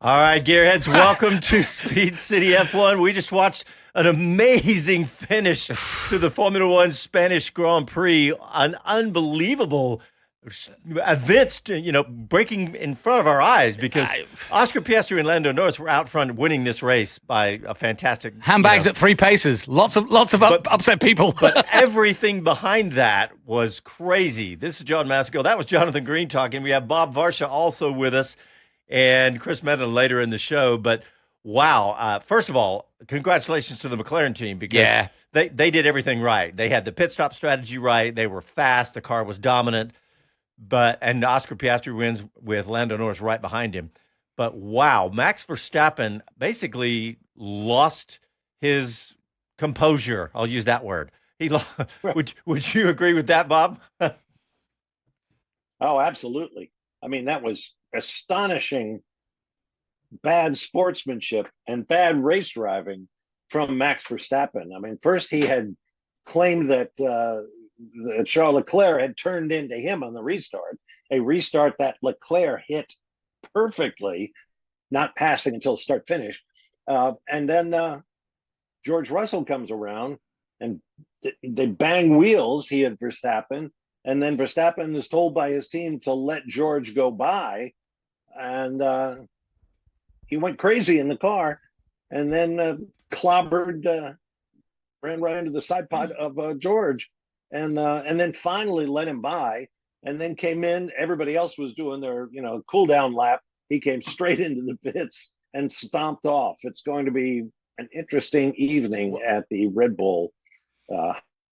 All right, Gearheads, welcome to Speed City F1. We just watched an amazing finish to the Formula One Spanish Grand Prix, an unbelievable event, breaking in front of our eyes because Oscar Piastri and Lando Norris were out front winning this race by a fantastic handbags at 3 paces. Lots of upset people. But everything behind that was crazy. This is Jon Massengale. That was Jonathan Green talking. We have Bob Varsha also with us, and Chris Medland later in the show. But wow, first of all, congratulations to the McLaren team because they did everything right. They had the pit stop strategy right. They were fast. The car was dominant. And Oscar Piastri wins with Lando Norris right behind him. But wow, Max Verstappen basically lost his composure. I'll use that word. Would you agree with that, Bob? Oh, absolutely. I mean, that was astonishing bad sportsmanship and bad race driving from Max Verstappen. I mean, first he had claimed that Charles Leclerc had turned into him on the restart, a restart that Leclerc hit perfectly, not passing until start finish. And then George Russell comes around and they bang wheels, he and Verstappen. And then Verstappen is told by his team to let George go by. And he went crazy in the car and then clobbered, ran right into the side pod of George. And then finally let him by, and then came in. Everybody else was doing their, cool down lap. He came straight into the pits and stomped off. It's going to be an interesting evening at the Red Bull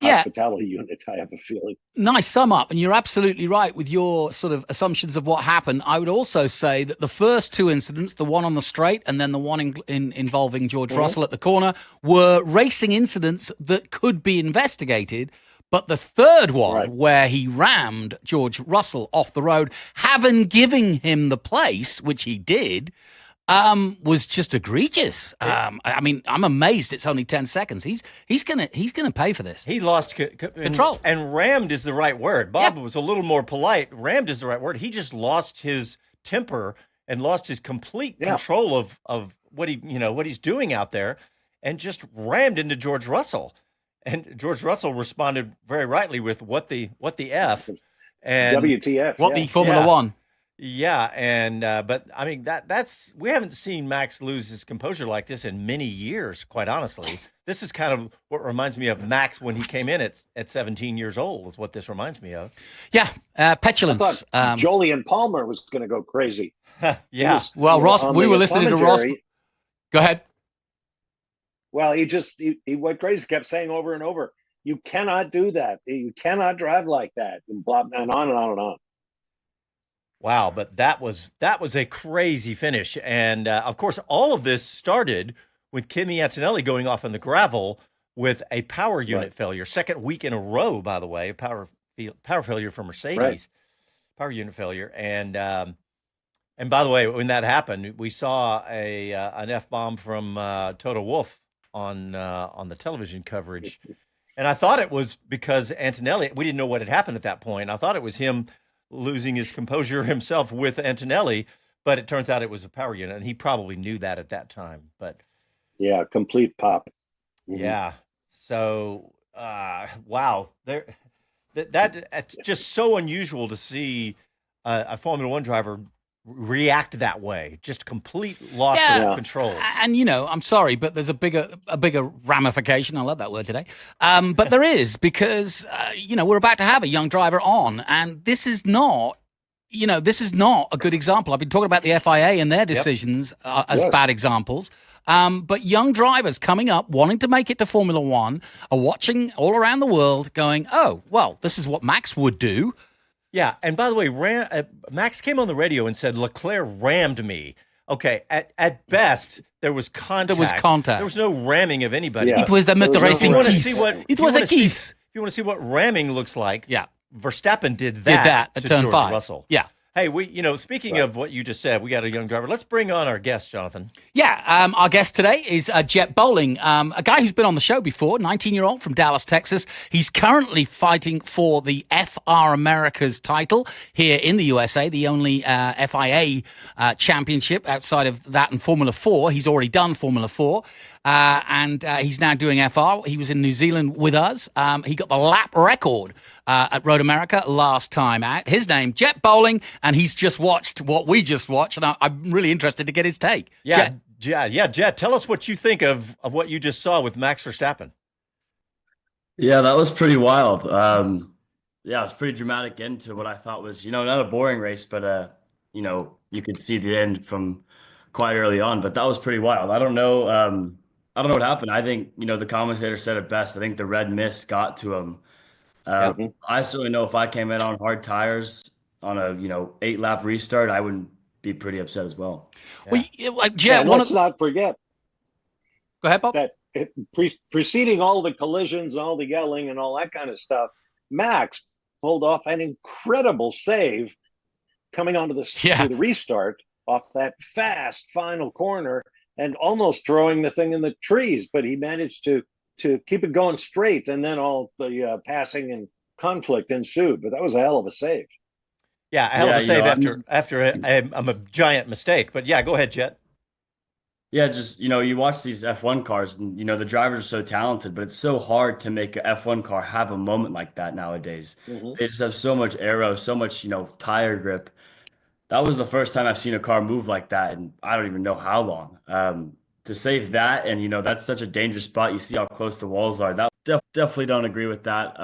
hospitality unit, I have a feeling. Nice sum up, and you're absolutely right with your sort of assumptions of what happened. I would also say that the first two incidents, the one on the straight and then the one involving George Russell at the corner, were racing incidents that could be investigated. But the third one, where he rammed George Russell off the road, having given him the place, which he did, was just egregious. I mean, I'm amazed it's only 10 seconds. He's gonna pay for this. He lost control. And rammed is the right word. Bob was a little more polite. Rammed is the right word. He just lost his temper and lost his complete control of what he's doing out there, and just rammed into George Russell. And George Russell responded very rightly with what the F and WTF. What the Formula One. Yeah, and but I mean that's we haven't seen Max lose his composure like this in many years, quite honestly. This is kind of what reminds me of Max when he came in at 17 years old, is what this reminds me of. Yeah, petulance. I thought Jolyon Palmer was going to go crazy. Yeah. Well, Ross, we were listening to Ross. Go ahead. Well, he went crazy, kept saying over and over, you cannot do that. You cannot drive like that, and blah, and on and on and on. Wow, but that was a crazy finish. And, of course, all of this started with Kimi Antonelli going off on the gravel with a power unit failure. Second week in a row, by the way, power failure for Mercedes. Power unit failure. And by the way, when that happened, we saw an F-bomb from Toto Wolff on the television coverage. And I thought it was because Antonelli, we didn't know what had happened at that point. I thought it was him losing his composure himself with Antonelli, but it turns out it was a power unit, and he probably knew that at that time. But yeah, complete pop. Yeah. So, wow. That's just so unusual to see a Formula One driver react that way, just complete loss of control. And I'm sorry, but there's a bigger ramification. I love that word today. But there is, because we're about to have a young driver on, and this is not a good example. I've been talking about the FIA and their decisions as bad examples. But young drivers coming up, wanting to make it to Formula One, are watching all around the world going, oh, well, this is what Max would do. Yeah, and by the way, Max came on the radio and said, Leclerc rammed me. Okay, at best, there was contact. There was no ramming of anybody. Yeah. It was a motorizing kiss. It was a kiss. If you want to see what ramming looks like, yeah, Verstappen did that at to turn George 5. Russell. Yeah. Hey, speaking of what you just said, we got a young driver. Let's bring on our guest, Jonathan. Yeah, our guest today is Jet Bowling, a guy who's been on the show before, 19-year-old from Dallas, Texas. He's currently fighting for the FR Americas title here in the USA, the only FIA championship outside of that and Formula 4. He's already done Formula 4. And he's now doing FR. He was in New Zealand with us. He got the lap record at Road America last time out. His name, Jet Bowling, and he's just watched what we just watched, and I'm really interested to get his take. Yeah, Jet, tell us what you think of what you just saw with Max Verstappen. Yeah, that was pretty wild. Yeah, it was pretty dramatic end to what I thought was, not a boring race, but you could see the end from quite early on. But that was pretty wild. I don't know. I don't know what happened. I think, the commentator said it best. I think the red mist got to him. I certainly know if I came in on hard tires on a, 8-lap restart, I would be pretty upset as well. Yeah. Well, Jet, let's not forget. Go ahead, Bob. That preceding all the collisions, all the yelling and all that kind of stuff, Max pulled off an incredible save coming onto to the restart off that fast final corner and almost throwing the thing in the trees, but he managed to keep it going straight, and then all the passing and conflict ensued. But that was a hell of a save. Yeah, a hell of a save after a giant mistake. But yeah, go ahead, Jet. Yeah, just, you watch these F1 cars and, the drivers are so talented, but it's so hard to make an F1 car have a moment like that nowadays. They just have so much aero, so much, tire grip. That was the first time I've seen a car move like that, and I don't even know how long. To save that, and that's such a dangerous spot. You see how close the walls are. That definitely don't agree with that.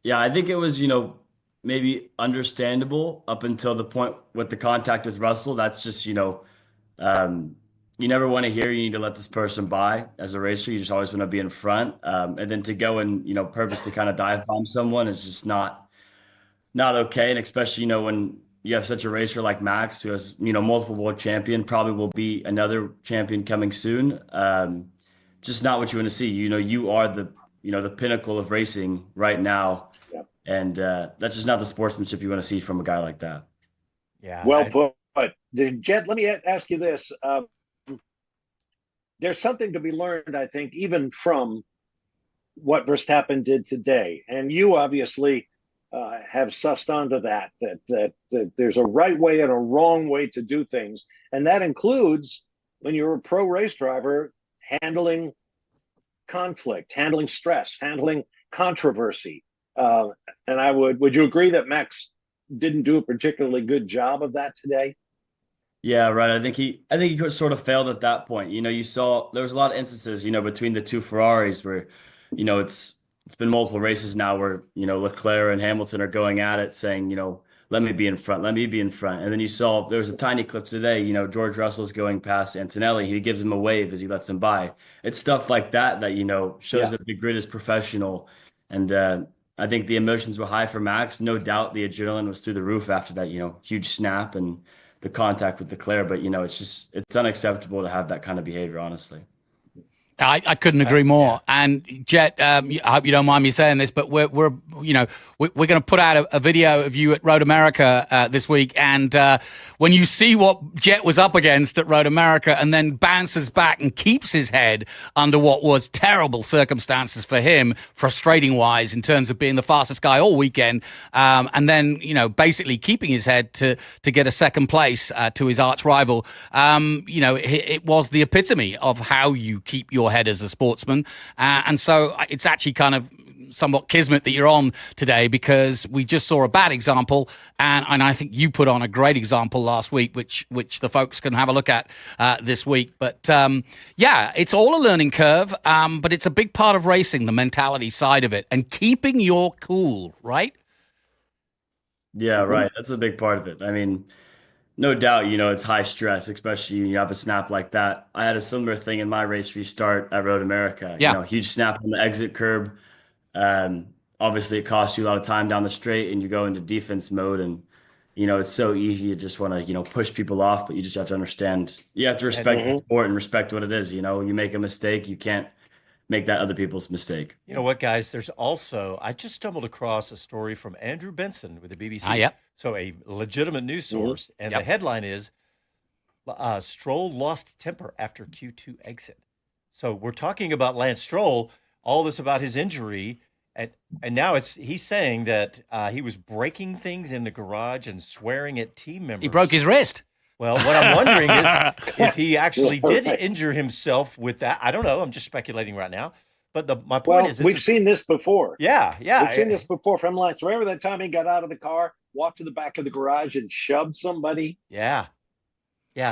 Yeah, I think it was maybe understandable up until the point with the contact with Russell. That's just you never want to hear you need to let this person by as a racer. You just always want to be in front, and then to go and purposely kind of dive bomb someone is just not okay, and especially when you have such a racer like Max, who has, multiple world champion, probably will be another champion coming soon. Just not what you want to see. You are the pinnacle of racing right now. Yep. And that's just not the sportsmanship you want to see from a guy like that. Yeah. Well put. Jet, let me ask you this. There's something to be learned, I think, even from what Verstappen did today. And you obviously have sussed onto that there's a right way and a wrong way to do things. And that includes, when you're a pro race driver, handling conflict, handling stress, handling controversy. And would you agree that Max didn't do a particularly good job of that today? Yeah, right. I think he sort of failed at that point. You saw there was a lot of instances, between the two Ferraris where, it's been multiple races now where, Leclerc and Hamilton are going at it saying, let me be in front, let me be in front. And then you saw there was a tiny clip today, George Russell's going past Antonelli. He gives him a wave as he lets him by. It's stuff like that shows that the grid is professional. And I think the emotions were high for Max. No doubt the adrenaline was through the roof after that, huge snap and the contact with Leclerc. But, it's unacceptable to have that kind of behavior, honestly. I couldn't agree more. Yeah. And Jet, I hope you don't mind me saying this, but we're going to put out a video of you at Road America this week. And when you see what Jet was up against at Road America, and then bounces back and keeps his head under what was terrible circumstances for him, frustrating wise in terms of being the fastest guy all weekend, and then basically keeping his head to get a second place to his arch rival. It was the epitome of how you keep your head as a sportsman, and so it's actually kind of somewhat kismet that you're on today, because we just saw a bad example, and I think you put on a great example last week, which the folks can have a look at this week. But it's all a learning curve, but it's a big part of racing, the mentality side of it, and keeping your cool, right? Yeah, right. That's a big part of it. I mean, no doubt, it's high stress, especially when you have a snap like that. I had a similar thing in my race restart at Road America. Yeah. Huge snap on the exit curb. Obviously, it costs you a lot of time down the straight, and you go into defense mode. And, it's so easy to just want to, push people off, but you just have to understand. You have to respect the sport and respect what it is. You make a mistake, you can't make that other people's mistake. You know what, guys? There's also, I just stumbled across a story from Andrew Benson with the BBC. Yep. So a legitimate news source. And the headline is Stroll lost temper after Q2 exit. So we're talking about Lance Stroll, all this about his injury. And now he's saying that he was breaking things in the garage and swearing at team members. He broke his wrist. Well, what I'm wondering is if he actually did injure himself with that. I don't know. I'm just speculating right now. But my point is, we've seen this before. Yeah. We've seen this before from Lance. Remember that time he got out of the car, walked to the back of the garage, and shoved somebody? Yeah.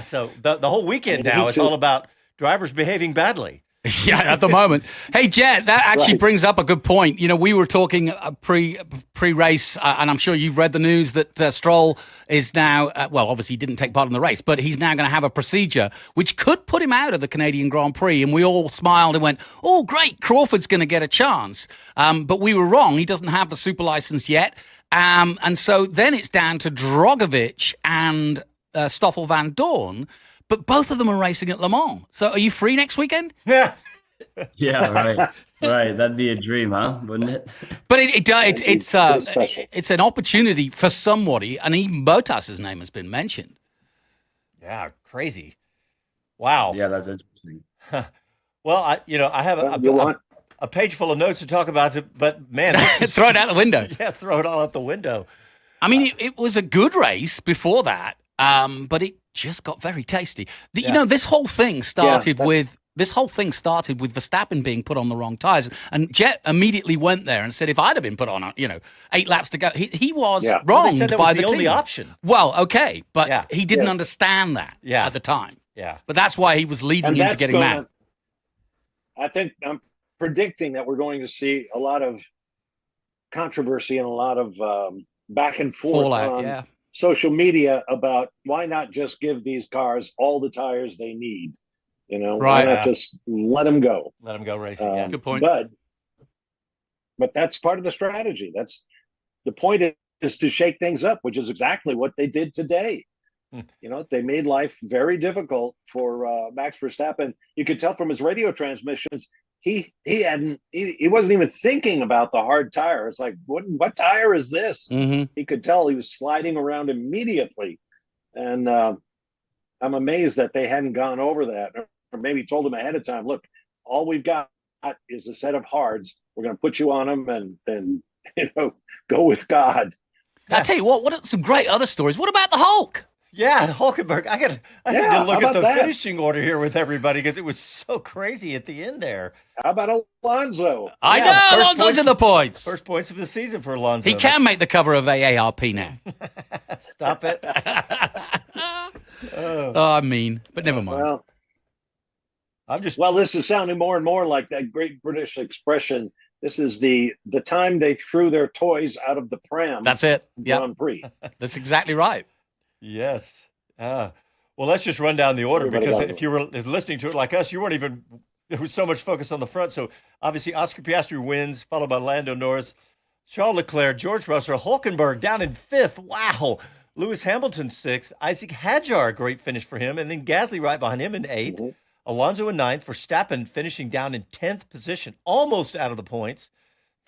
So the whole weekend now is all about drivers behaving badly. Yeah, at the moment. Hey, Jet, that actually brings up a good point. You know, we were talking pre-race, and I'm sure you've read the news that Stroll is now, well, obviously he didn't take part in the race, but he's now going to have a procedure which could put him out of the Canadian Grand Prix. And we all smiled and went, oh, great, Crawford's going to get a chance. But we were wrong. He doesn't have the super license yet. And so then it's down to Drogovic and Stoffel Van Dorn. But both of them are racing at Le Mans. So are you free next weekend? Yeah. Yeah, right. Right. That'd be a dream, huh? Wouldn't it? But it's an opportunity for somebody, and even Bottas's name has been mentioned. Yeah, crazy. Wow. Yeah, that's interesting. Well, I have a page full of notes to talk about it, but man, throw it out the window. Yeah, throw it all out the window. I mean, it was a good race before that, but it just got very tasty. You know, this whole thing started with Verstappen being put on the wrong tires, and Jet immediately went there and said, "If I'd have been put on, 8 laps to go, he was wronged by the only team." Option. Well, okay, but he didn't understand that at the time. Yeah, but that's why he was leading into getting mad. I think I'm predicting that we're going to see a lot of controversy and a lot of back and forth on social media about why not just give these cars all the tires they need. Why not just let them go? Let them go racing. Good point. But that's part of the strategy. That's the point is to shake things up, which is exactly what they did today. They made life very difficult for Max Verstappen. You could tell from his radio transmissions, he wasn't even thinking about the hard tire. It's like, what tire is this? Mm-hmm. He could tell he was sliding around immediately. And I'm amazed that they hadn't gone over that, or maybe told him ahead of time, look, all we've got is a set of hards. We're going to put you on them and then, go with God. I'll tell you what are some great other stories? What about the Hulk? Yeah, Hulkenberg. I had to look at the finishing order here with everybody because it was so crazy at the end there. How about Alonso? I know, Alonso's in the points. First points of the season for Alonso. He can make the cover of AARP now. Stop it. I mean, but never mind. Well, this is sounding more and more like that great British expression. This is the time they threw their toys out of the pram. That's it. Grand Prix. That's exactly right. Yes. Well, let's just run down the order because if you were listening to it like us, you weren't even. There was so much focus on the front. So obviously, Oscar Piastri wins, followed by Lando Norris, Charles Leclerc, George Russell, Hulkenberg down in 5th. Wow. Lewis Hamilton 6th. Isaac Hadjar, great finish for him, and then Gasly right behind him in 8th. Mm-hmm. Alonso in 9th. Verstappen finishing down in 10th position, almost out of the points.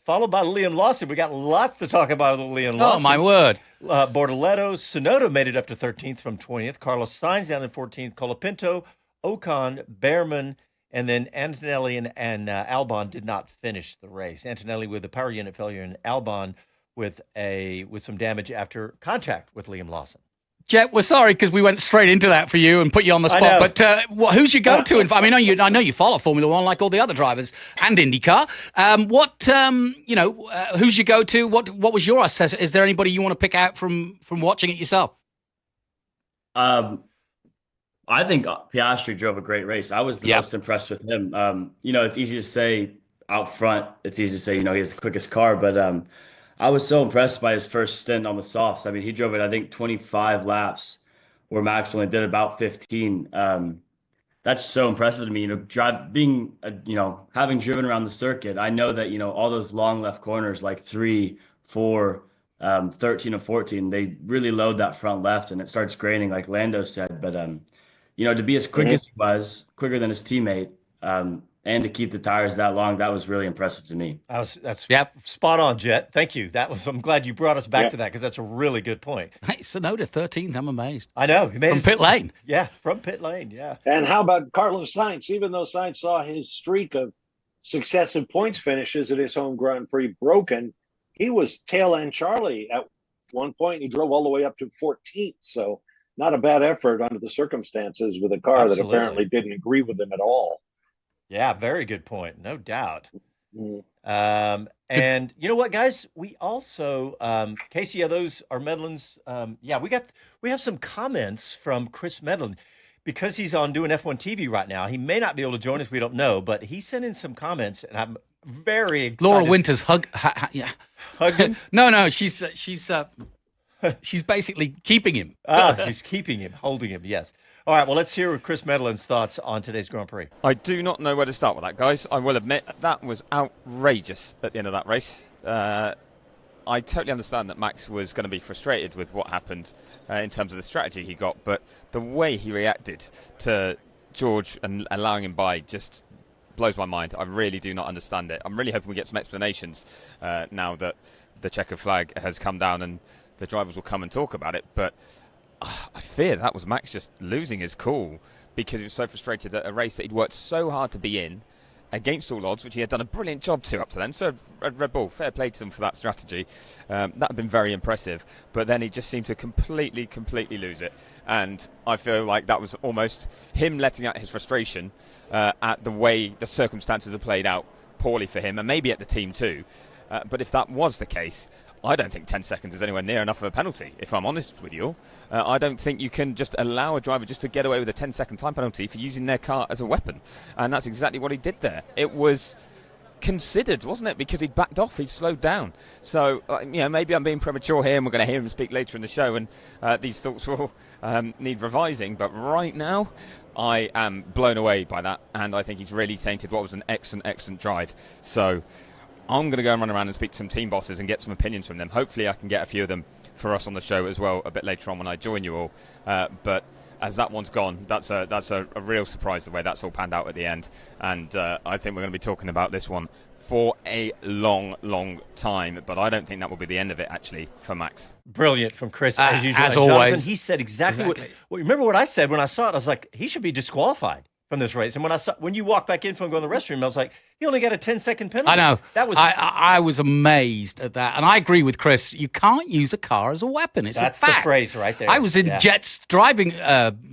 Followed by Liam Lawson. We got lots to talk about with Liam Lawson. Oh, my word. Bortoletto, Tsunoda made it up to 13th from 20th. Carlos Sainz down in 14th. Colapinto, Ocon, Behrman, and then Antonelli and Albon did not finish the race. Antonelli with a power unit failure and Albon with some damage after contact with Liam Lawson. Jet, we're sorry because we went straight into that for you and put you on the spot. But who's your go-to? I mean, I know you follow Formula One like all the other drivers and IndyCar. Who's your go-to? What was your assessment? Is there anybody you want to pick out from watching it yourself? I think Piastri drove a great race. I was the most impressed with him. It's easy to say out front. It's easy to say, he has the quickest car, but I was so impressed by his first stint on the softs. I mean, he drove it, I think, 25 laps, where Max only did about 15. That's so impressive to me. Having driven around the circuit, I know that, all those long left corners like 3, 4, 13 and 14, they really load that front left and it starts graining, like Lando said. But, to be as quick as he was, quicker than his teammate, and to keep the tires that long, that was really impressive to me. That's spot on, Jet. Thank you. I'm glad you brought us back to that, because that's a really good point. Hey, Sonoda 13th. I'm amazed. I know. He made from pit lane. Yeah, from pit lane. Yeah. And how about Carlos Sainz? Even though Sainz saw his streak of successive points finishes at his home Grand Prix broken, he was tail end Charlie at one point. He drove all the way up to 14th. So not a bad effort under the circumstances with a car that apparently didn't agree with him at all. Yeah, very good point. No doubt. Mm. And you know what, guys? We also, Casey, those are Medland's. We have some comments from Chris Medland, because he's on doing F1 TV right now. He may not be able to join us. We don't know, but he sent in some comments, and I'm very excited. Laura Winters hugged him? No, she's basically keeping him. She's keeping him, holding him. Yes. All right, well, let's hear Chris Medland's thoughts on today's Grand Prix. I do not know where to start with that, guys. I will admit that was outrageous at the end of that race. I totally understand that Max was going to be frustrated with what happened in terms of the strategy he got, but the way he reacted to George and allowing him by just blows my mind. I really do not understand it. I'm really hoping we get some explanations now that the checkered flag has come down and the drivers will come and talk about it, but I fear that was Max just losing his cool because he was so frustrated at a race that he'd worked so hard to be in against all odds, which he had done a brilliant job to up to then. So Red Bull, fair play to them for that strategy. That had been very impressive. But then he just seemed to completely lose it. And I feel like that was almost him letting out his frustration at the way the circumstances have played out poorly for him, and maybe at the team too. But if that was the case, I don't think 10 seconds is anywhere near enough of a penalty, if I'm honest with you. I don't think you can just allow a driver just to get away with a 10-second time penalty for using their car as a weapon. And that's exactly what he did there. It was considered, wasn't it? Because he'd backed off, he'd slowed down. So, maybe I'm being premature here, and we're going to hear him speak later in the show, and these thoughts will need revising. But right now, I am blown away by that, and I think he's really tainted what was an excellent drive. So I'm going to go and run around and speak to some team bosses and get some opinions from them. Hopefully I can get a few of them for us on the show as well a bit later on when I join you all. But as that one's gone, that's a real surprise the way that's all panned out at the end. And I think we're going to be talking about this one for a long time. But I don't think that will be the end of it, actually, for Max. Brilliant from Chris, as usual. As Jonathan, always. he said exactly what... Remember what I said when I saw it? I was like, he should be disqualified from this race. And when you walk back in from going to the restroom, I was like, he only got a 10-second penalty. I know. That was I was amazed at that, and I agree with Chris. You can't use a car as a weapon. It's that's a fact. The phrase right there. I was in Jet's driving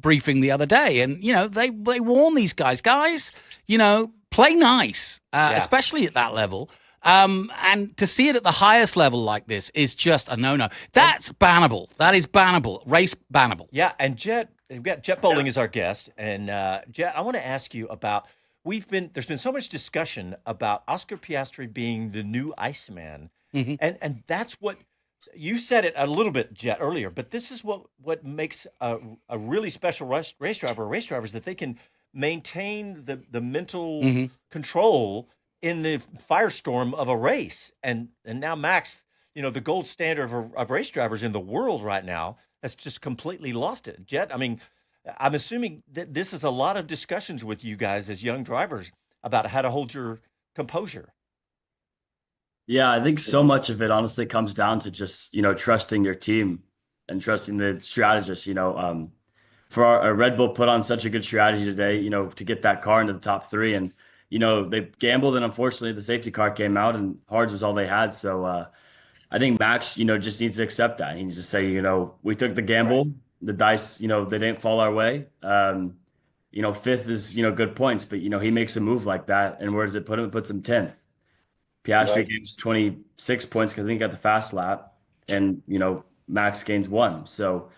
briefing the other day, and they warn these guys, play nice, especially at that level. And to see it at the highest level like this is just a no-no. That's bannable. That is bannable. Race bannable. Yeah, and we've got Jet Bowling as our guest, and Jet, I want to ask you about. There's been so much discussion about Oscar Piastri being the new Iceman, and that's what you said it a little bit, Jet, earlier. But this is what makes a really special race driver is that they can maintain the mental control in the firestorm of a race, and now Max, the gold standard of race drivers in the world right now, has just completely lost it. Jet, I mean, I'm assuming that this is a lot of discussions with you guys as young drivers about how to hold your composure. Yeah, I think so much of it honestly comes down to just, trusting your team and trusting the strategist. For our Red Bull put on such a good strategy today, to get that car into the top three. And, they gambled, and unfortunately the safety car came out and hards was all they had. So I think Max, just needs to accept that. He needs to say, we took the gamble. Right. The dice, they didn't fall our way. Fifth is, good points, but, he makes a move like that. And where does it put him? It puts him 10th. Piastri gains 26 points because I think he got the fast lap, and, Max gains 1. So,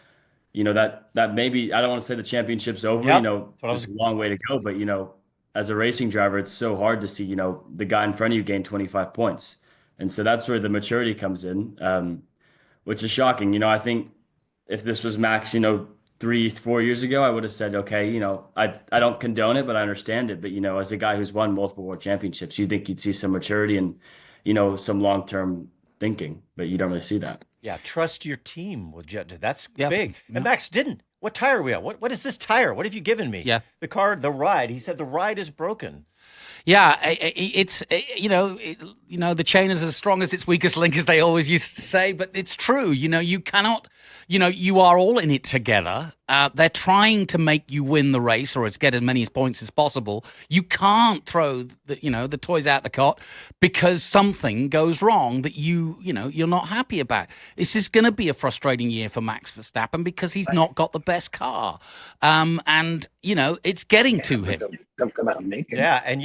that maybe, I don't want to say the championship's over, it's a long way to go, but, as a racing driver, it's so hard to see, the guy in front of you gain 25 points. And so that's where the maturity comes in, which is shocking. I think if this was Max, 3-4 years ago, I would have said, okay, I don't condone it, but I understand it. But, as a guy who's won multiple world championships, you'd think you'd see some maturity and, some long-term thinking, but you don't really see that. Yeah, trust your team. That's big. And Max didn't. what tire are we on? What is this tire? What have you given me? Yeah. The ride. He said the ride is broken. Yeah, it's the chain is as strong as its weakest link, as they always used to say. But it's true. You cannot. You are all in it together. They're trying to make you win the race, or get as many points as possible. You can't throw the toys out the cot because something goes wrong that you're not happy about. This is going to be a frustrating year for Max Verstappen because he's not got the best car, and it's getting to him. Don't come out and make it. Yeah, and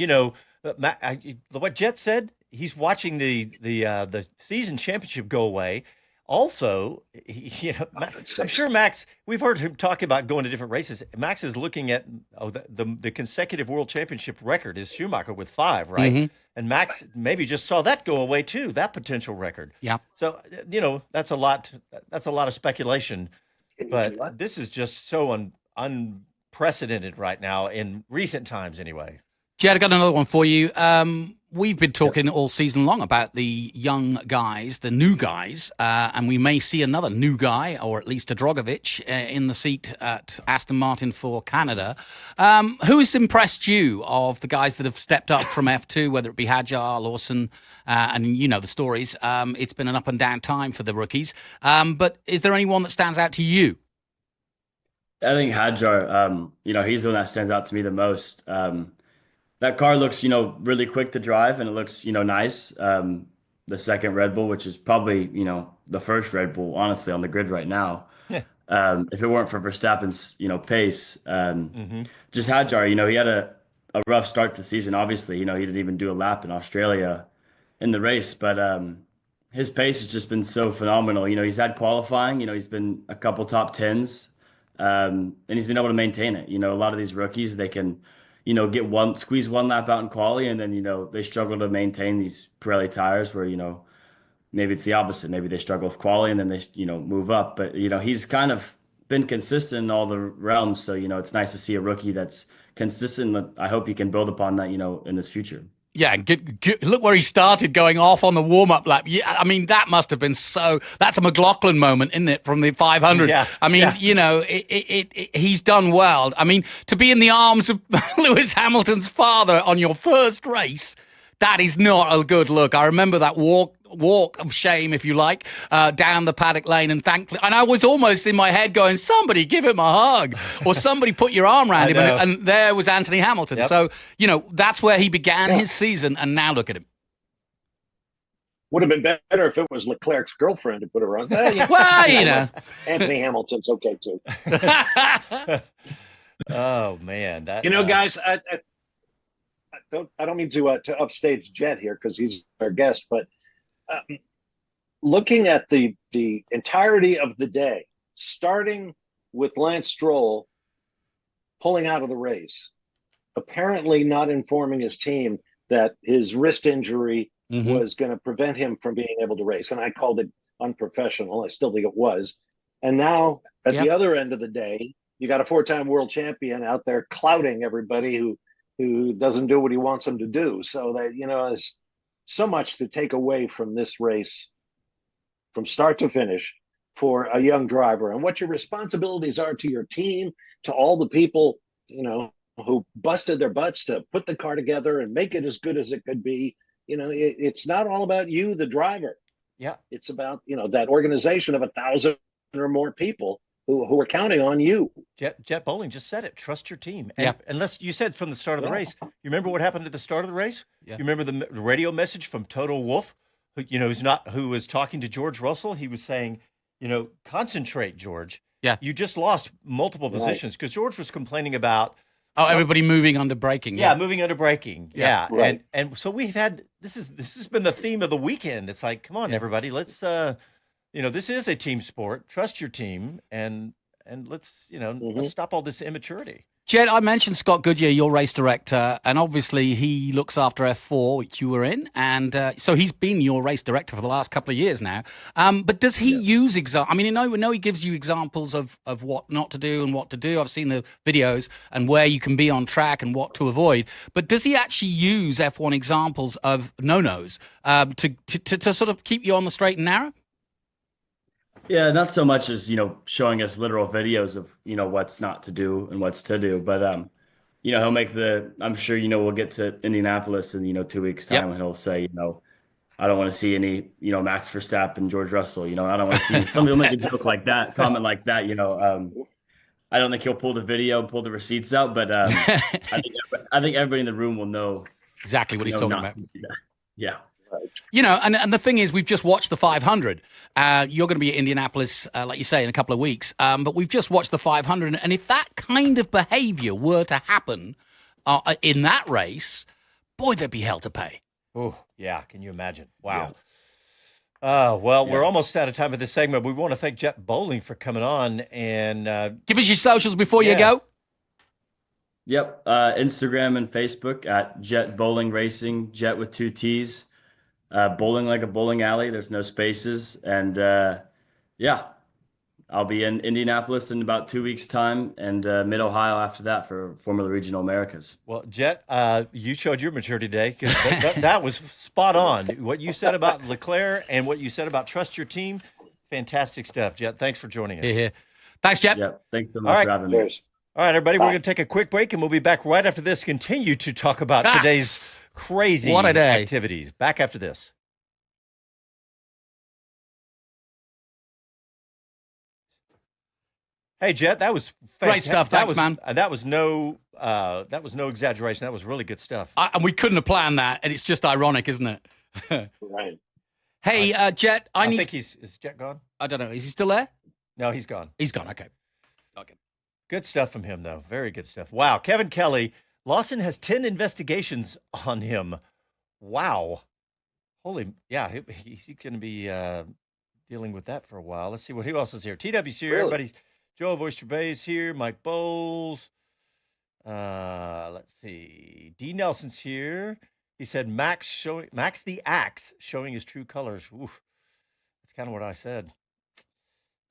what Jet said, he's watching the season championship go away. Also, I'm sure Max. We've heard him talk about going to different races. Max is looking at the consecutive world championship record is Schumacher with 5, right? Mm-hmm. And Max maybe just saw that go away too, that potential record. Yeah. So that's a lot. That's a lot of speculation, but this is just so unprecedented right now in recent times, anyway. Jed, I got another one for you. We've been talking all season long about the young guys, the new guys, and we may see another new guy, or at least a Drogovic, in the seat at Aston Martin for Canada. Who has impressed you of the guys that have stepped up from F2, whether it be Hadjar, Lawson, and the stories? It's been an up and down time for the rookies. But is there anyone that stands out to you? I think Hadjar, he's the one that stands out to me the most. That car looks, really quick to drive, and it looks, nice. The second Red Bull, which is probably, the first Red Bull, honestly, on the grid right now. Yeah. If it weren't for Verstappen's, pace, just Hadjar, he had a rough start to the season. Obviously, he didn't even do a lap in Australia in the race, but his pace has just been so phenomenal. He's had qualifying, he's been a couple top 10s, and he's been able to maintain it. A lot of these rookies, they can squeeze one lap out in quali, and then, they struggle to maintain these Pirelli tires where, maybe it's the opposite. Maybe they struggle with quali and then they, move up. But, he's kind of been consistent in all the realms. So, it's nice to see a rookie that's consistent. I hope he can build upon that, in this future. Yeah, look where he started going off on the warm-up lap. Yeah, I mean, that must have been that's a McLaughlin moment, isn't it, from the 500? Yeah. I mean, he's done well. I mean, to be in the arms of Lewis Hamilton's father on your first race, that is not a good look. I remember that walk of shame, if you like, down the Paddock lane, and I was almost in my head going, somebody give him a hug, or somebody put your arm around him, and there was Anthony Hamilton. Yep. So, that's where he began his season, and now look at him. Would have been better if it was Leclerc's girlfriend who put her on. Well, Anthony Hamilton's okay too. Oh man, guys, I don't mean to upstage Jet here because he's our guest, but looking at the entirety of the day, starting with Lance Stroll pulling out of the race, apparently not informing his team that his wrist injury was going to prevent him from being able to race. And I called it unprofessional. I still think it was. And now at the other end of the day, you got a 4-time world champion out there clouting everybody who doesn't do what he wants them to do. So that, there's so much to take away from this race from start to finish for a young driver, and what your responsibilities are to your team, to all the people, who busted their butts to put the car together and make it as good as it could be. It's not all about you, the driver. Yeah. It's about, that organization of 1,000 or more people who are counting on you. Jet Bowling just said it. Trust your team. And unless you said from the start of the race, you remember what happened at the start of the race? Yeah. You remember the radio message from Toto Wolff, who was talking to George Russell? He was saying, concentrate, George. Yeah. You just lost multiple positions because George was complaining about everybody moving under braking. Yeah, moving under braking. Yeah. Right. And so we've had this has been the theme of the weekend. It's like, come on, everybody, let's this is a team sport. Trust your team, and let's let's stop all this immaturity. Jed, I mentioned Scott Goodyear, your race director, and obviously he looks after F4, which you were in, and so he's been your race director for the last couple of years now. But does he use I mean, we know he gives you examples of what not to do and what to do. I've seen the videos and where you can be on track and what to avoid. But does he actually use F1 examples of no-nos to sort of keep you on the straight and narrow? Yeah, not so much as, showing us literal videos of, what's not to do and what's to do. But he'll make I'm sure, we'll get to Indianapolis in, 2 weeks time Yep. and he'll say, I don't want to see any, Max Verstappen, George Russell, I don't want to see somebody will make a joke like that, comment like that, I don't think he'll pull the video, pull the receipts out, but I think everybody in the room will know exactly what he's talking about. Yeah. And the thing is, we've just watched the 500. You're going to be at Indianapolis, like you say, in a couple of weeks. But we've just watched the 500. And if that kind of behavior were to happen in that race, boy, there'd be hell to pay. Oh, yeah. Can you imagine? Wow. Yeah. We're almost out of time for this segment. We want to thank Jet Bowling for coming on and give us your socials before you go. Yep. Instagram and Facebook at Jet Bowling Racing, Jet with 2 T's. Bowling like a bowling alley. There's no spaces. And I'll be in Indianapolis in about 2 weeks' time and Mid-Ohio after that for Formula Regional Americas. Well, Jet, you showed your maturity today because that was spot on. What you said about Leclerc and what you said about trust your team, fantastic stuff, Jet. Thanks for joining us. Yeah. Thanks, Jet. Yeah, thanks so much for having me. All right, everybody, we're going to take a quick break and we'll be back right after this. Continue to talk about today's crazy activities. Back after this. Hey, Jet, that was fantastic. Great stuff. Thanks, man. That was no exaggeration. That was really good stuff. And we couldn't have planned that, and it's just ironic, isn't it? Right. Hey, Jet, I think is Jet gone? I don't know. Is he still there? No, he's gone. He's gone. Okay. Good stuff from him, though. Very good stuff. Wow. Kevin Kelly. Lawson has 10 investigations on him. Wow. Holy, yeah, he's going to be dealing with that for a while. Let's see who else is here. TW's here. Really? Everybody's Joe of Oyster Bay is here. Mike Bowles. Let's see. D. Nelson's here. He said Max the Axe showing his true colors. Oof. That's kind of what I said.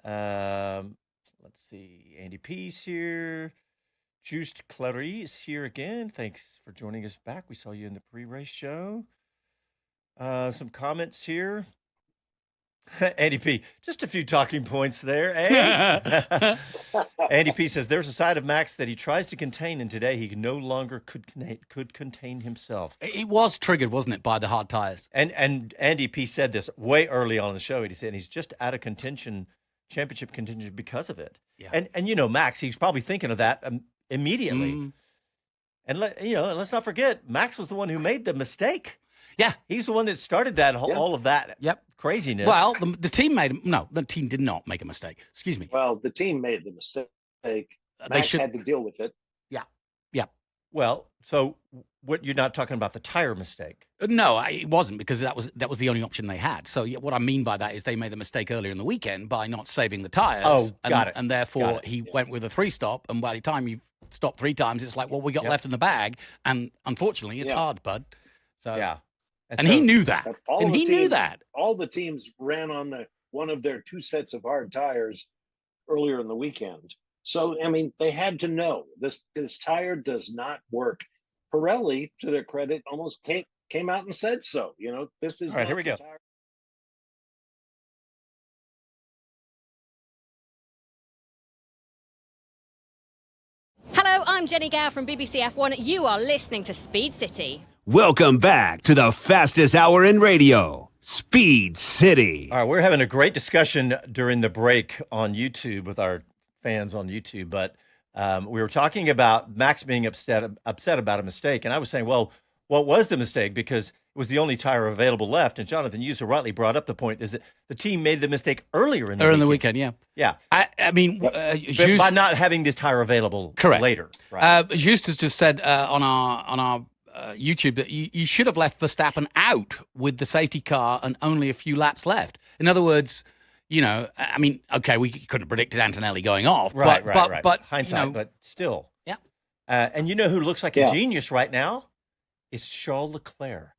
Let's see. Andy P's here. Just Clary is here again. Thanks for joining us back. We saw you in the pre-race show. Some comments here. Andy P, just a few talking points there. Eh? Andy P says there's a side of Max that he tries to contain, and today he no longer could contain himself. It was triggered, wasn't it, by the hard tires? And Andy P said this way early on in the show. He said he's just out of championship contention because of it. Yeah. And Max, he's probably thinking of that immediately. And let's not forget, Max was the one who made the mistake. Yeah, he's the one that started that all of that craziness. Well, the team the team did not make a mistake. Excuse me. Well, the team made the mistake. Max had to deal with it. Yeah. Well, so what you're not talking about the tire mistake? No, it wasn't, because that was the only option they had. So what I mean by that is they made the mistake earlier in the weekend by not saving the tires. Oh, got it. And therefore he went with a 3-stop. And by the time you stop 3 times, it's like, well, we got left in the bag. And unfortunately, it's hard, bud. So yeah. And he knew that. Knew that. All the teams ran on one of their 2 sets of hard tires earlier in the weekend. So, I mean, they had to know this tire does not work. Pirelli, to their credit, almost came out and said so. This is all right. Here we go. Tire. Hello, I'm Jenny Gow from BBC F1. You are listening to Speed City. Welcome back to the fastest hour in radio, Speed City. All right, we're having a great discussion during the break on YouTube with our fans on YouTube, but we were talking about Max being upset about a mistake, and I was saying, well, what was the mistake? Because it was the only tire available left, and Jonathan, you so rightly brought up the point, is that the team made the mistake earlier in the weekend. Yeah. I mean, by not having this tire available later. Right. Justus just said on our YouTube that you should have left Verstappen out with the safety car and only a few laps left. In other words, I mean, okay, we couldn't have predicted Antonelli going off, right. But hindsight, but still, yeah. And who looks like a genius right now is Charles Leclerc.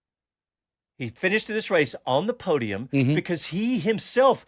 He finished this race on the podium because he himself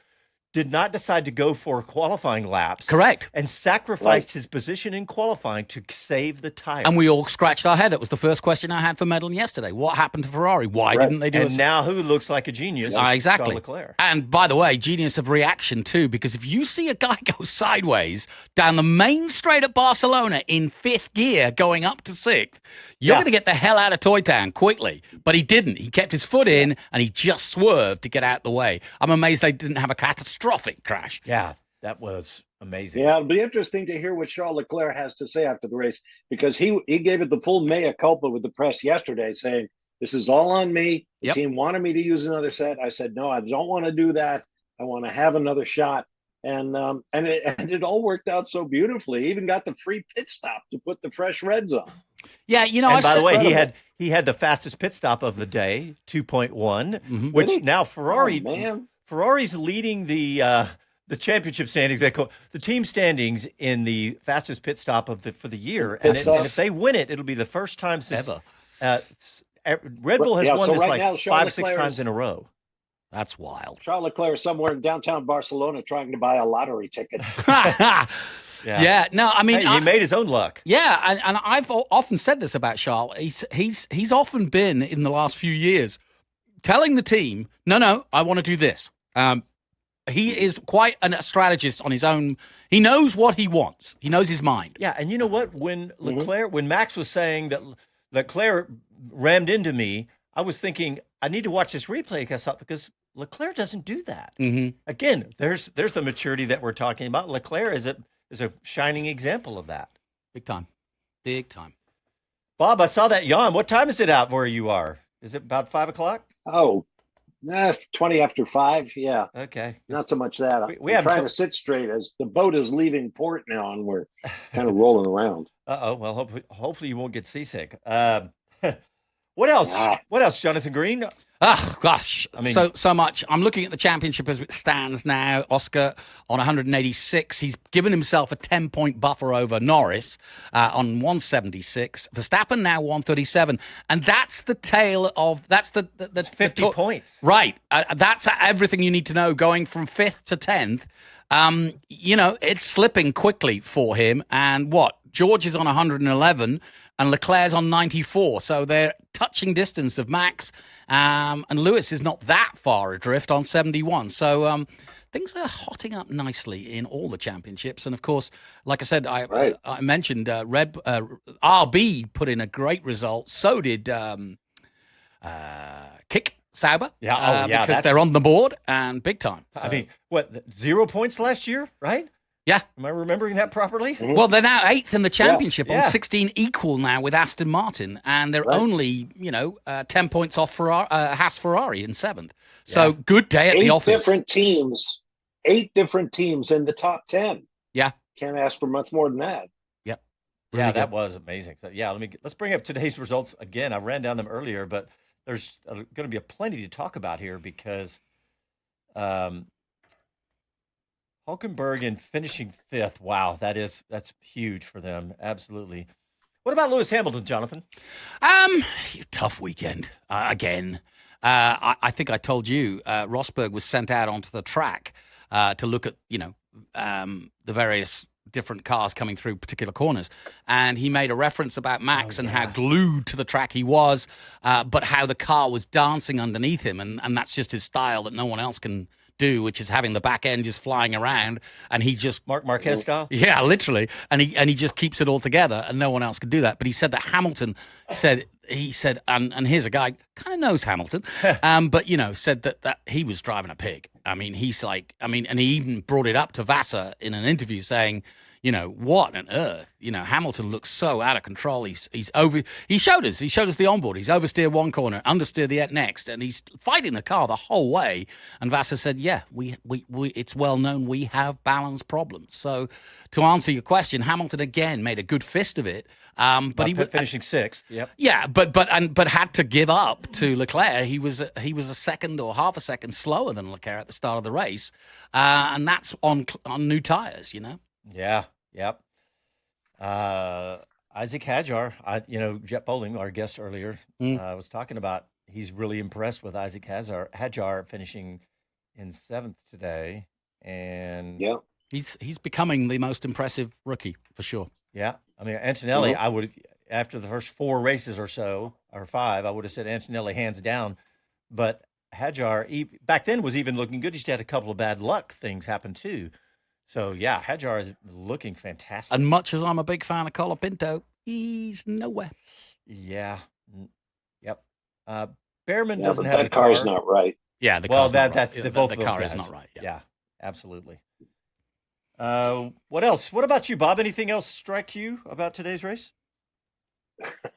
did not decide to go for qualifying laps. Correct. And sacrificed his position in qualifying to save the tire. And we all scratched our head. That was the first question I had for Medland yesterday. What happened to Ferrari? Why didn't they do it? And now who looks like a genius? Exactly. Charles Leclerc. And by the way, genius of reaction too, because if you see a guy go sideways down the main straight at Barcelona in 5th gear going up to 6th, you're going to get the hell out of Toy Town quickly. But he didn't. He kept his foot in and he just swerved to get out the way. I'm amazed they didn't have a catastrophic crash. Yeah, that was amazing. Yeah, it'll be interesting to hear what Charles Leclerc has to say after the race, because he gave it the full mea culpa with the press yesterday, saying, this is all on me. The team wanted me to use another set. I said, no, I don't want to do that. I want to have another shot. And it all worked out so beautifully. He even got the free pit stop to put the fresh reds on. Yeah, you know. And by the way, he had the fastest pit stop of the day, 2.1, which now Ferrari's leading the championship standings. The team standings in the fastest pit stop for the year, and if they win it, it'll be the first time since Red Bull has won this like 5 or 6 times in a row. That's wild. Charles Leclerc is somewhere in downtown Barcelona trying to buy a lottery ticket. Yeah, no, I mean, he made his own luck. Yeah, and I've often said this about Charles. He's often been in the last few years telling the team, no, I want to do this. He is quite a strategist on his own. He knows what he wants. He knows his mind. Yeah, and you know what? When when Max was saying that Leclerc rammed into me, I was thinking I need to watch this replay because Leclerc doesn't do that. Again, there's the maturity that we're talking about. Leclerc is a shining example of that. Big time. Bob, I saw that yawn. What time is it out where you are? Is it about 5 o'clock? Oh, 20 after 5. Yeah. Okay. Not so much that. I'm trying to sit straight as the boat is leaving port now, and we're kind of rolling around. Well, hopefully you won't get seasick. What else? What else, Jonathan Green? Oh, gosh. I mean, so much. I'm looking at the championship as it stands now. Oscar on 186. He's given himself a 10-point buffer over Norris on 176. Verstappen now 137. And that's the tale of, that's the 50 points. Right. That's everything you need to know going from 5th to 10th. It's slipping quickly for him. And George is on 111. And Leclerc's on 94, so they're touching distance of Max, and Lewis is not that far adrift on 71. So things are hotting up nicely in all the championships. And of course, like I said, I mentioned RB put in a great result. So did Kick Sauber. Because they're on the board and big time. So. I mean, 0 points last year, right? Yeah. Am I remembering that properly? Well, they're now 8th in the championship on 16 equal now with Aston Martin, and they're only, 10 points off Haas Ferrari in 7th. So good day at the office. 8 different teams in the top 10. Yeah. Can't ask for much more than that. Yep. Really good. That was amazing. So, let's bring up today's results again. I ran down them earlier, but there's going to be plenty to talk about here because Hulkenberg finishing 5th. Wow, that's huge for them. Absolutely. What about Lewis Hamilton, Jonathan? Tough weekend again. I think I told you Rosberg was sent out onto the track to look at the various different cars coming through particular corners, and he made a reference about Max and how glued to the track he was, but how the car was dancing underneath him, and that's just his style that no one else can do, which is having the back end just flying around, and he just Marc Marquez style. Yeah, literally, and he just keeps it all together, and no one else could do that. But he said that Hamilton said, and here's a guy kind of knows Hamilton, but said that he was driving a pig. I mean, and he even brought it up to Vassar in an interview saying, what on earth? Hamilton looks so out of control. He showed us the onboard. He's oversteered one corner, understeered the next, and he's fighting the car the whole way. And Vassar said, yeah, we it's well known we have balance problems. So to answer your question, Hamilton again made a good fist of it. But he was finishing 6th. Yep. Yeah, but had to give up to Leclerc. He was a second or half a second slower than Leclerc at the start of the race, and that's on new tires. Yeah. Yep. Isaac Hadjar, Jet Bowling, our guest earlier, was talking about. He's really impressed with Isaac Hadjar finishing in 7th today. And Yeah. He's becoming the most impressive rookie for sure. yeah, I mean, Antonelli, I would, after the first 4 races or so, or 5, I would have said Antonelli hands down. But Hadjar, back then, was even looking good. He just had a couple of bad luck things happen too. So, yeah, Hadjar is looking fantastic. And much as I'm a big fan of Colapinto, he's nowhere. Yeah. Yep. Behrman Yeah, doesn't but have that the car. car's not right. Yeah, the Well, car's not that's right. both the of those car guys. is not right. Yeah, absolutely. What else? What about you, Bob? Anything else strike you about today's race?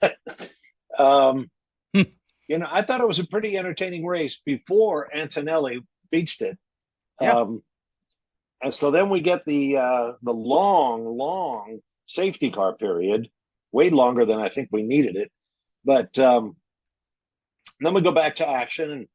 I thought it was a pretty entertaining race before Antonelli beached it. Yeah. And so then we get the long safety car period, way longer than I think we needed it. But then we go back to action, and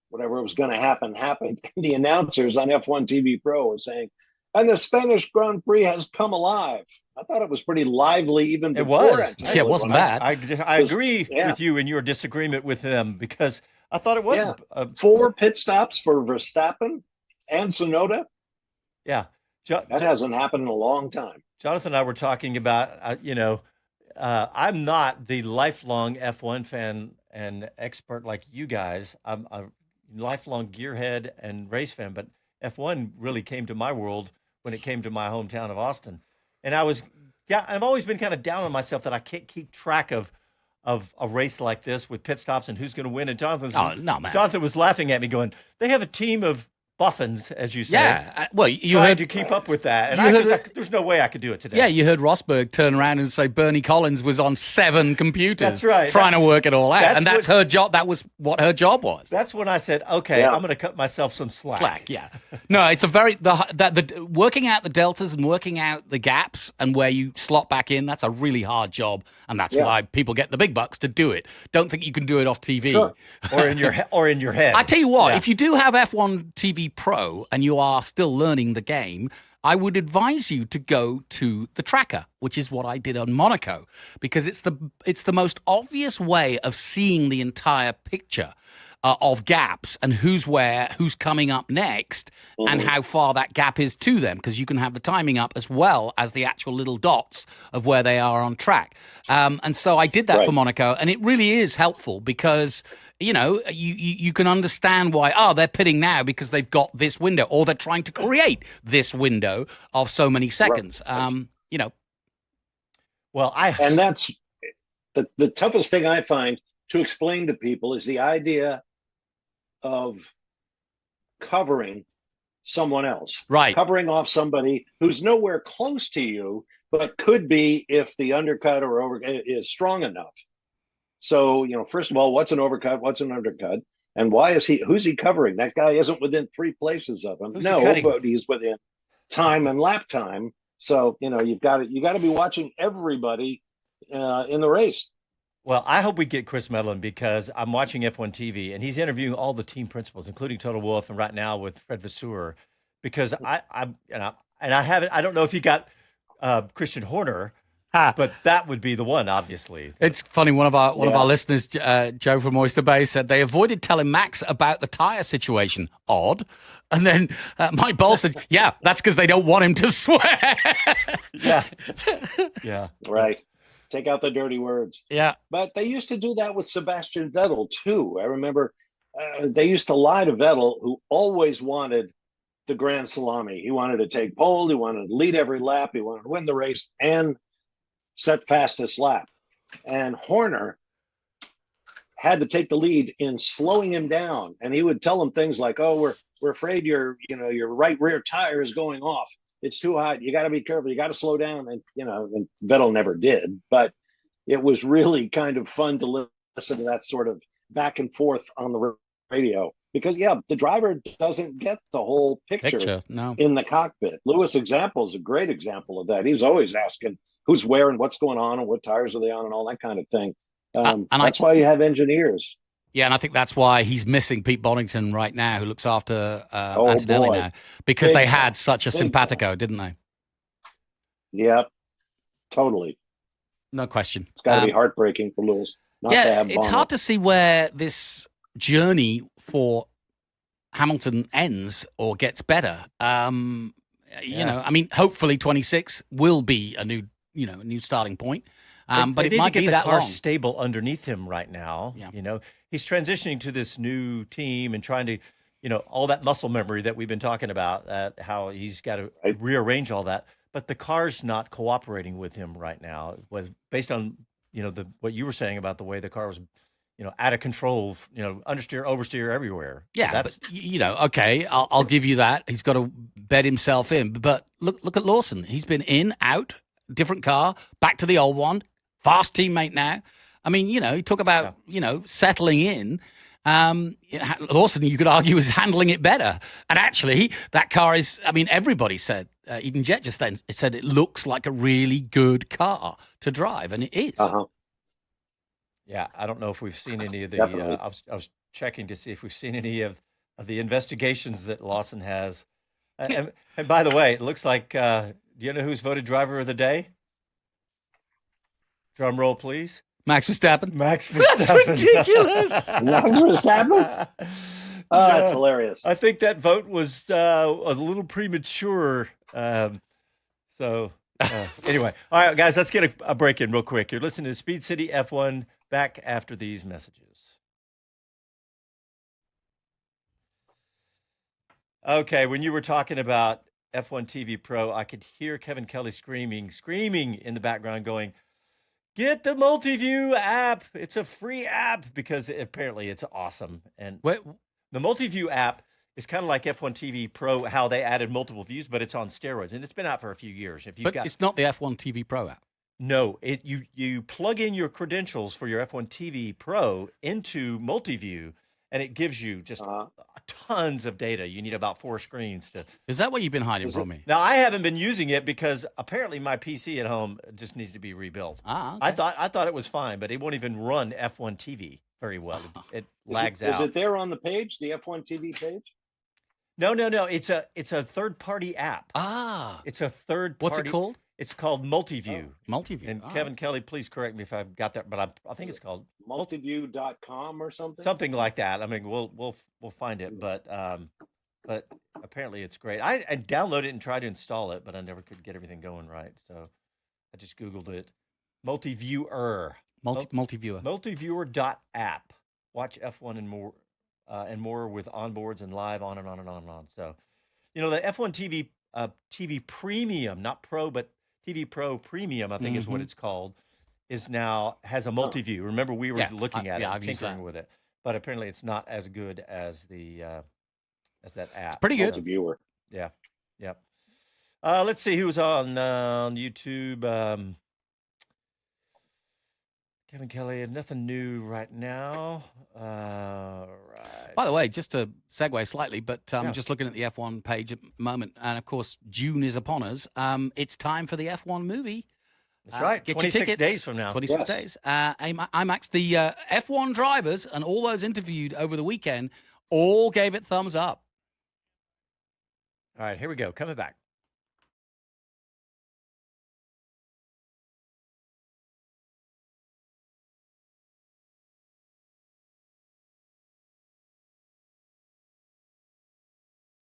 whatever was going to happen happened. The announcers on F1 TV Pro were saying, and the Spanish Grand Prix has come alive. I thought it was pretty lively even It before was. Antonelli. Yeah, it wasn't bad. I agree with you in your disagreement with them, because I thought it was. Yeah. 4 pit stops for Verstappen and Tsunoda. Yeah. That hasn't happened in a long time. Jonathan and I were talking about, I'm not the lifelong F1 fan and expert like you guys. I'm a lifelong gearhead and race fan, but F1 really came to my world when it came to my hometown of Austin. And I've always been kind of down on myself that I can't keep track of a race like this with pit stops and who's going to win. And Jonathan was laughing at me going, they have a team of Buffins, as you say. Yeah, well, you tried heard to keep up with that, and there's no way I could do it today. Yeah, you heard Rosberg turn around and say Bernie Collins was on 7 computers. That's right. Trying to work it all out, and that's her job. That was what her job was. That's when I said, okay, I'm going to cut myself some slack. Yeah. No, it's a very the working out the deltas and working out the gaps and where you slot back in. That's a really hard job, and that's why people get the big bucks to do it. Don't think you can do it off TV Sure. or in your head. I tell you what, if you do have F1 TV Pro and you are still learning the game, I would advise you to go to the tracker, which is what I did on Monaco, because it's the most obvious way of seeing the entire picture of gaps and who's where, who's coming up next, and how far that gap is to them, because you can have the timing up as well as the actual little dots of where they are on track. And so I did that for Monaco, and it really is helpful because you can understand why, they're pitting now because they've got this window, or they're trying to create this window of so many seconds. Well, and that's the toughest thing I find to explain to people is the idea of covering someone else, right? Covering off somebody who's nowhere close to you, but could be if the undercut or over is strong enough. So, first of all, what's an overcut? What's an undercut? And who's he covering? That guy isn't within 3 places of him. But he's within time and lap time. So, you got to be watching everybody in the race. Well, I hope we get Chris Medland, because I'm watching F1 TV and he's interviewing all the team principals, including Toto Wolff, and right now with Fred Vasseur, because I don't know if he got Christian Horner. But that would be the one, obviously. It's funny. One of our listeners, Joe from Oyster Bay, said they avoided telling Max about the tire situation. Odd. And then Mike Ball said, "Yeah, that's because they don't want him to swear." Yeah. Right. Take out the dirty words. Yeah. But they used to do that with Sebastian Vettel too. I remember they used to lie to Vettel, who always wanted the Grand Salami. He wanted to take pole. He wanted to lead every lap. He wanted to win the race and set fastest lap. And Horner had to take the lead in slowing him down. And he would tell him things like, we're afraid your right rear tire is going off. It's too hot. You got to be careful. You got to slow down. And, and Vettel never did. But it was really kind of fun to listen to that sort of back and forth on the radio. Because, the driver doesn't get the whole picture in the cockpit. Lewis' example is a great example of that. He's always asking who's where and what's going on and what tires are they on and all that kind of thing. That's why you have engineers. Yeah, and I think that's why he's missing Pete Bonington right now, who looks after Antonelli now, because they had such a simpatico, didn't they? Yeah, totally. No question. It's got to be heartbreaking for Lewis. It's hard to see where this journey for Hamilton ends or gets better. You know, I mean, hopefully 26 will be a new starting point. But it might be that long. Stable underneath him right now. Yeah. You know, he's transitioning to this new team and trying to, all that muscle memory that we've been talking about, how he's got to rearrange all that. But the car's not cooperating with him right now. It was based on, what you were saying about the way the car was, out of control, understeer, oversteer everywhere. Yeah, but, okay, I'll give you that. He's got to bed himself in. But look at Lawson. He's been in, out, different car, back to the old one, fast teammate now. I mean, you talk about, settling in. Lawson, you could argue, is handling it better. And actually, that car is, everybody said, even Jet just then said it looks like a really good car to drive, and it is. Uh-huh. Yeah, I don't know if we've seen any of the. I was checking to see if we've seen any of the investigations that Lawson has. And by the way, it looks like. Do you know who's voted driver of the day? Drum roll, please. Max Verstappen. Max Verstappen. That's ridiculous. Max Verstappen. Oh, that's hilarious. I think that vote was a little premature. Anyway, all right, guys, let's get a break in real quick. You're listening to Speed City F1. Back after these messages. Okay, when you were talking about F1 TV Pro, I could hear Kevin Kelly screaming in the background going, get the MultiView app. It's a free app because apparently it's awesome. And the MultiView app is kind of like F1 TV Pro, how they added multiple views, but it's on steroids. And it's been out for a few years. It's not the F1 TV Pro app. No, you plug in your credentials for your F1 TV Pro into MultiView, and it gives you just tons of data. You need about 4 screens to. Is that what you've been hiding from me? Now, I haven't been using it because apparently my PC at home just needs to be rebuilt. Okay. I thought it was fine, but it won't even run F1 TV very well. It lags out. Is it there on the page, the F1 TV page? No. It's a third-party app. It's a third-party. What's it called? It's called MultiView. MultiView. And Kevin Kelly, please correct me if I've got that, but I think it's called multiview.com or something. Something like that. I mean, we'll find it, but apparently it's great. I downloaded it and tried to install it, but I never could get everything going right. So I just Googled it. Multiviewer. Multiviewer. Multiviewer.app. Watch F1 and more with onboards and live on and on and on and on. So, the F1 TV Premium, not Pro, but TV Pro Premium, I think is what it's called, has a multi-view. Remember, we were looking at it, tinkering with it, but apparently it's not as good as as that app. It's pretty good. Multi-viewer. Yeah. Let's see who's on YouTube. Kevin Kelly, nothing new right now. Right. By the way, just to segue slightly, but just looking at the F1 page at the moment, and of course, June is upon us. It's time for the F1 movie. That's right. Get 26 your tickets. days from now. 26 days. IMAX, the F1 drivers and all those interviewed over the weekend all gave it thumbs up. All right, here we go. Coming back.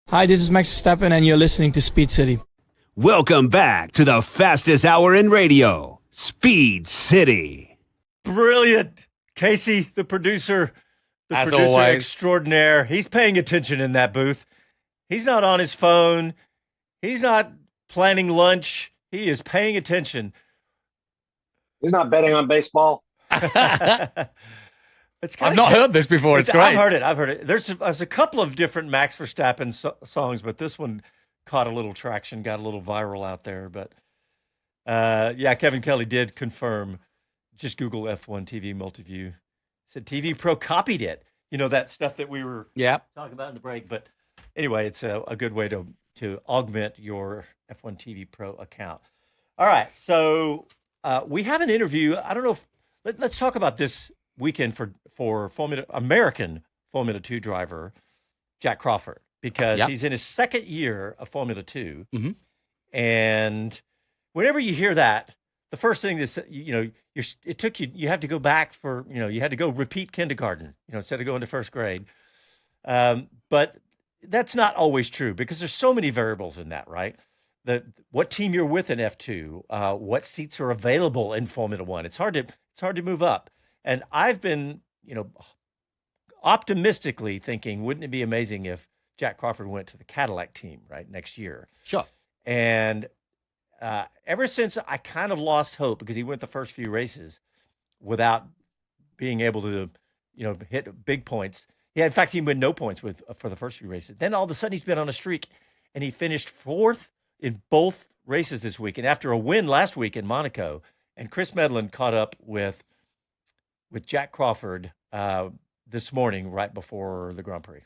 Hi, this is Max Verstappen, and you're listening to Speed City. Welcome back to the fastest hour in radio, Speed City. Brilliant. Casey, the producer As always. extraordinaire. He's paying attention in that booth. He's not on his phone. He's not planning lunch. He is paying attention. He's not betting on baseball. I've not heard this before. It's great. I've heard it. There's a couple of different Max Verstappen songs, but this one caught a little traction, got a little viral out there. But Kevin Kelly did confirm. Just Google F1 TV Multiview. Said TV Pro copied it. That stuff that we were talking about in the break. But anyway, it's a good way to augment your F1 TV Pro account. All right, so we have an interview. I don't know if let's talk about this weekend for American Formula 2 driver Jack Crawford, because he's in his second year of Formula 2. Mm-hmm. And whenever you hear that, the first thing is, you have to go back you had to go repeat kindergarten, instead of going to first grade. But that's not always true because there's so many variables in that, right? What team you're with in F2, what seats are available in Formula One. It's hard to move up. And I've been, optimistically thinking, wouldn't it be amazing if Jack Crawford went to the Cadillac team right next year? Sure. And ever since I kind of lost hope because he went the first few races without being able to, hit big points. Yeah, in fact, he won no points for the first few races. Then all of a sudden he's been on a streak, and he finished 4th in both races this week. And after a win last week in Monaco, and Chris Medland caught up with Jack Crawford this morning right before the Grand Prix.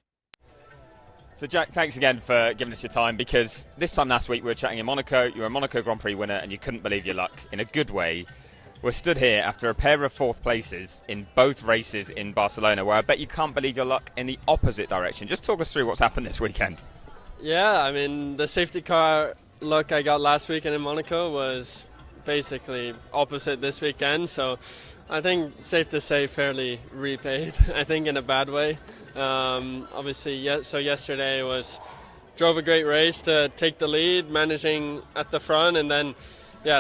So, Jack, thanks again for giving us your time, because this time last week we were chatting in Monaco. You were a Monaco Grand Prix winner and you couldn't believe your luck in a good way. We're stood here after a pair of 4th places in both races in Barcelona, where I bet you can't believe your luck in the opposite direction. Just talk us through what's happened this weekend. Yeah, I mean, the safety car luck I got last weekend in Monaco was basically opposite this weekend. So I think safe to say fairly repaid, I think in a bad way. Obviously, so yesterday drove a great race to take the lead, managing at the front, and then,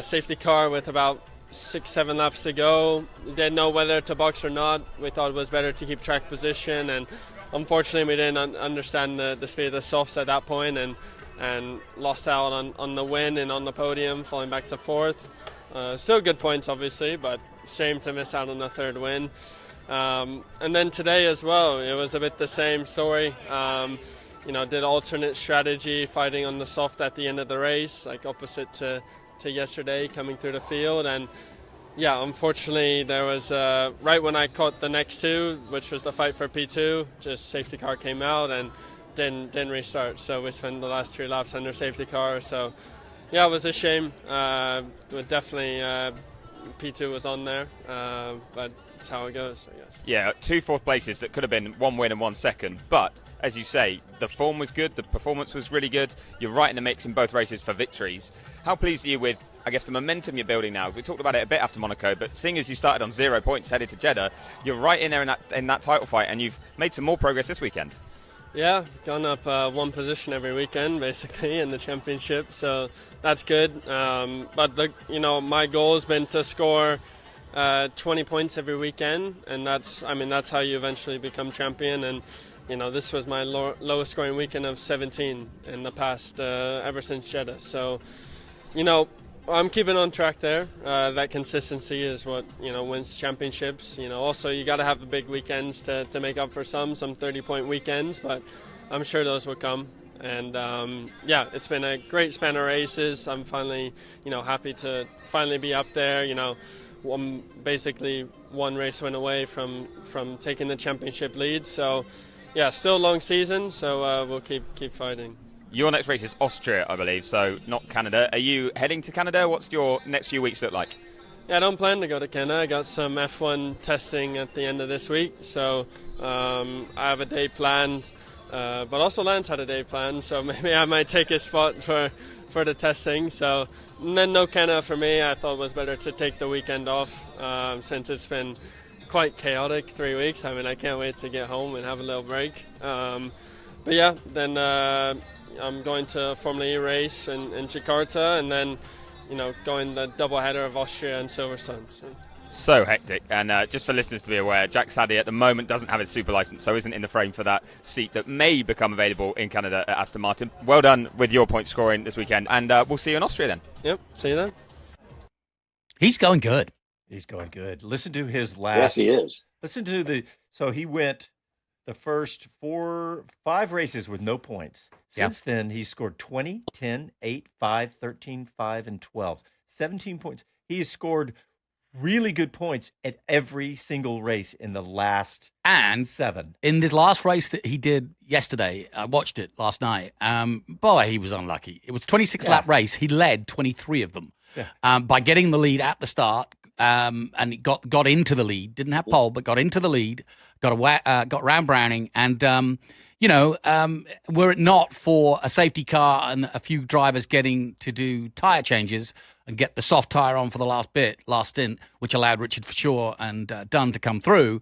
safety car with about 6-7 laps to go. Didn't know whether to box or not. We thought it was better to keep track position, and unfortunately we didn't understand the speed of the softs at that point, and lost out on the win and on the podium, falling back to 4th. Still good points, obviously, but shame to miss out on the 3rd win. And then today as well, it was a bit the same story. Did alternate strategy, fighting on the soft at the end of the race, like opposite to yesterday, coming through the field. And unfortunately there was right when I caught the next two, which was the fight for P2, just safety car came out and didn't restart. So we spent the last 3 laps under safety car. So it was a shame. But definitely P2 was on there, but it's how it goes, I guess. Yeah, 2 4th places that could have been 1 win and 1 second. But, as you say, the form was good, the performance was really good. You're right in the mix in both races for victories. How pleased are you with, I guess, the momentum you're building now? We talked about it a bit after Monaco, but seeing as you started on 0 points headed to Jeddah, you're right in there in that title fight, and you've made some more progress this weekend. Yeah, gone up 1 position every weekend, basically, in the championship, so that's good. But my goal has been to score 20 points every weekend, and that's how you eventually become champion. And this was my lowest scoring weekend of 17 in the past, ever since Jeddah. So, I'm keeping on track there. That consistency is what wins championships. Also you got to have the big weekends to make up for some 30-point weekends, but I'm sure those will come. And it's been a great span of races. I'm finally happy to finally be up there. I'm basically 1 race win away from taking the championship lead. So still a long season. So we'll keep fighting. Your next race is Austria, I believe, so not Canada. Are you heading to Canada? What's your next few weeks look like? Yeah, I don't plan to go to Canada. I got some F1 testing at the end of this week, so I have a day planned. But also Lance had a day planned, so maybe I might take his spot for the testing. So and then no Canada for me. I thought it was better to take the weekend off since it's been quite chaotic 3 weeks. I can't wait to get home and have a little break. Then I'm going to a Formula E race in Jakarta, and then, going the double header of Austria and Silverstone. So hectic. And just for listeners to be aware, Jack Saddy at the moment doesn't have his super license, so isn't in the frame for that seat that may become available in Canada at Aston Martin. Well done with your point scoring this weekend, and we'll see you in Austria then. Yep, see you then. He's going good. He's going good. Listen to his last. Yes, he is. Listen to so he went the first 5 races with no points. Since then, he's scored 20, 10, 8, 5, 13, 5, and 12. 17 points. He has scored really good points at every single race in the last 7. In the last race that he did yesterday, I watched it last night. Boy, he was unlucky. It was a 26-lap race. He led 23 of them by getting the lead at the start. And he got into the lead. Didn't have pole, but got into the lead. Got round Browning, and were it not for a safety car and a few drivers getting to do tyre changes and get the soft tyre on for the last stint, which allowed Richard Shaw and Dunn to come through,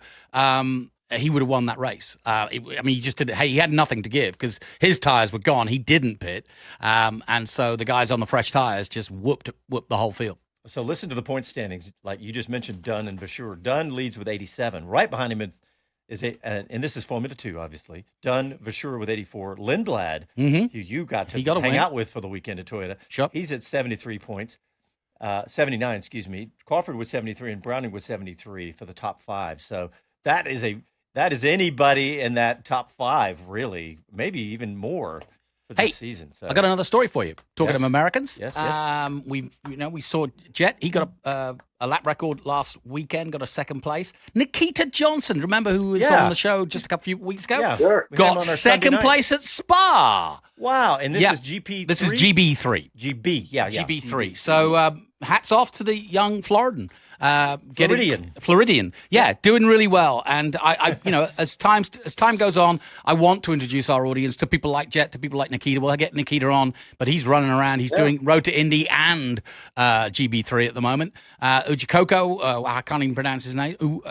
he would have won that race. I mean, he just did. Hey, he had nothing to give because his tires were gone. He didn't pit, and so the guys on the fresh tires just whooped the whole field. So listen to the point standings. Like you just mentioned, Dunn and Varsha. Dunn leads with 87. Right behind him is and this is Formula 2, obviously. Dunn, Varsha with 84. Lindblad, who you got to hang out with for the weekend at Toyota. Sure. He's at 73 points. 79, excuse me. Crawford was 73 and Browning was 73 for the top 5. So that is anybody in that top 5, really, maybe even more for this season. So I got another story for you. Talking of Americans, yes. We saw Jet. He got a lap record last weekend. Got a second place. Nikita Johnson, remember who was on the show just a few weeks ago? Yeah, sure. Got second place at Spa. Wow, and this is GP3? This is GB3. GB, yeah. GB3. So hats off to the young Floridian. Floridian. Yeah, doing really well. And I as time goes on, I want to introduce our audience to people like Jet, to people like Nikita. Well, I get Nikita on, but he's running around. He's doing Road to Indy and GB3 at the moment. Ujikoko, I can't even pronounce his name.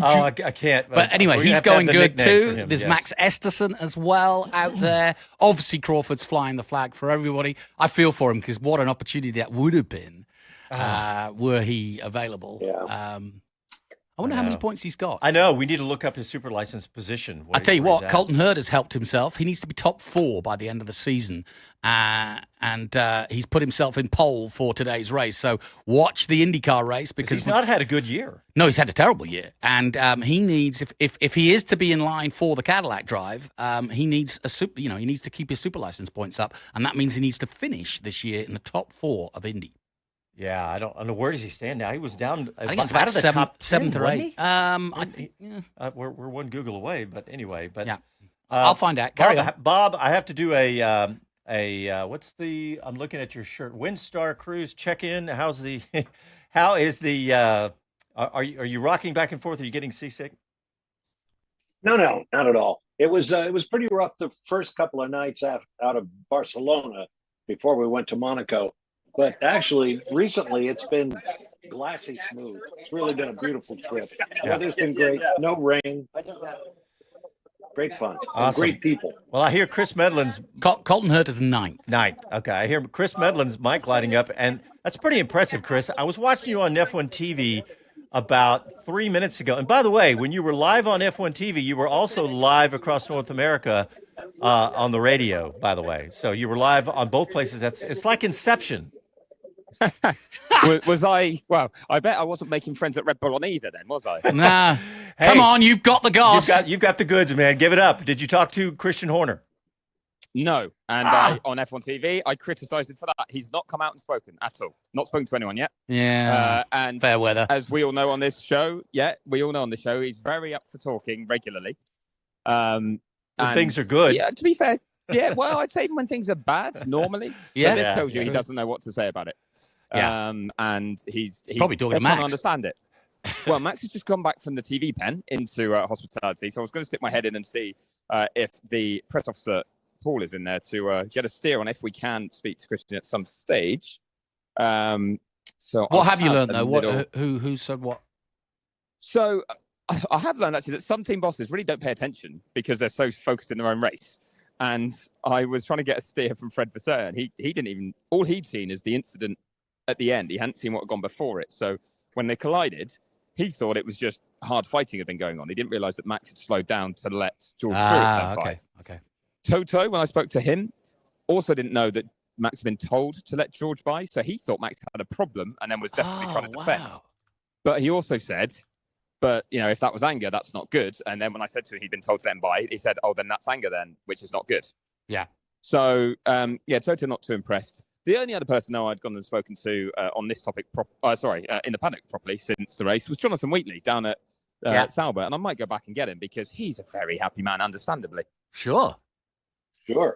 I can't. But anyway, he's going good too. There's Max Esterson as well out there. Obviously, Crawford's flying the flag for everybody. I feel for him because what an opportunity that would have been were he available. Yeah. I wonder how many points he's got. I know. We need to look up his super license position. I tell you what, Colton Hurd has helped himself. He needs to be top 4 by the end of the season. And he's put himself in pole for today's race. So watch the IndyCar race because he's not had a good year. No, he's had a terrible year. And he needs, if he is to be in line for the Cadillac drive, he needs he needs to keep his super license points up. And that means he needs to finish this year in the top 4 of Indy. Yeah, I don't know. Where does he stand now? He was down. I think it's about the top 7th or 8th. We're one Google away, but anyway. But I'll find out. Carry on. Bob, I have to do what's the? I'm looking at your shirt. WinStar Cruise check-in. How is the? Are you rocking back and forth? Are you getting seasick? No, not at all. It was pretty rough the first couple of nights out of Barcelona before we went to Monaco. But actually, recently, it's been glassy smooth. It's really been a beautiful trip. Weather's been great. No rain. Great fun. Awesome. Great people. Well, I hear Chris Medland's... Colton Hurd is 9th. 9th. Okay. I hear Chris Medland's mic lighting up, and that's pretty impressive, Chris. I was watching you on F1 TV about 3 minutes ago. And by the way, when you were live on F1 TV, you were also live across North America on the radio, by the way. So you were live on both places. It's like Inception. Was I? Well, I bet I wasn't making friends at Red Bull on either. Then was I? Nah. Hey, come on, you've got the goss. You've got the goods, man. Give it up. Did you talk to Christian Horner? No. And on F1 TV, I criticised him for that. He's not come out and spoken at all. Not spoken to anyone yet. Yeah. And fair weather. As we all know on this show, he's very up for talking regularly. When things are good. Yeah. To be fair. Yeah, well, I'd say even when things are bad, normally. Yeah. So this tells you he doesn't know what to say about it. Yeah. And he's probably talking to Max. Trying to understand it. Well, Max has just gone back from the TV pen into hospitality, so I was going to stick my head in and see if the press officer Paul is in there to get a steer on if we can speak to Christian at some stage. So what have you learned though? Who said what? So I have learned actually that some team bosses really don't pay attention because they're so focused in their own race. And I was trying to get a steer from Fred Vasseur, and he didn't even. All he'd seen is the incident at the end. He hadn't seen what had gone before it. So when they collided, he thought it was just hard fighting had been going on. He didn't realise that Max had slowed down to let George through at turn 5. Okay. Toto, when I spoke to him, also didn't know that Max had been told to let George by. So he thought Max had a problem and then was desperately trying to defend. Wow. But he also said, but, if that was anger, that's not good. And then when I said to him he'd been told to let him by, he said, oh, then that's anger then, which is not good. Yeah. So, Toto not too impressed. The only other person I'd gone and spoken to on this topic, in the paddock properly since the race was Jonathan Wheatley down at Sauber. And I might go back and get him because he's a very happy man, understandably. Sure. What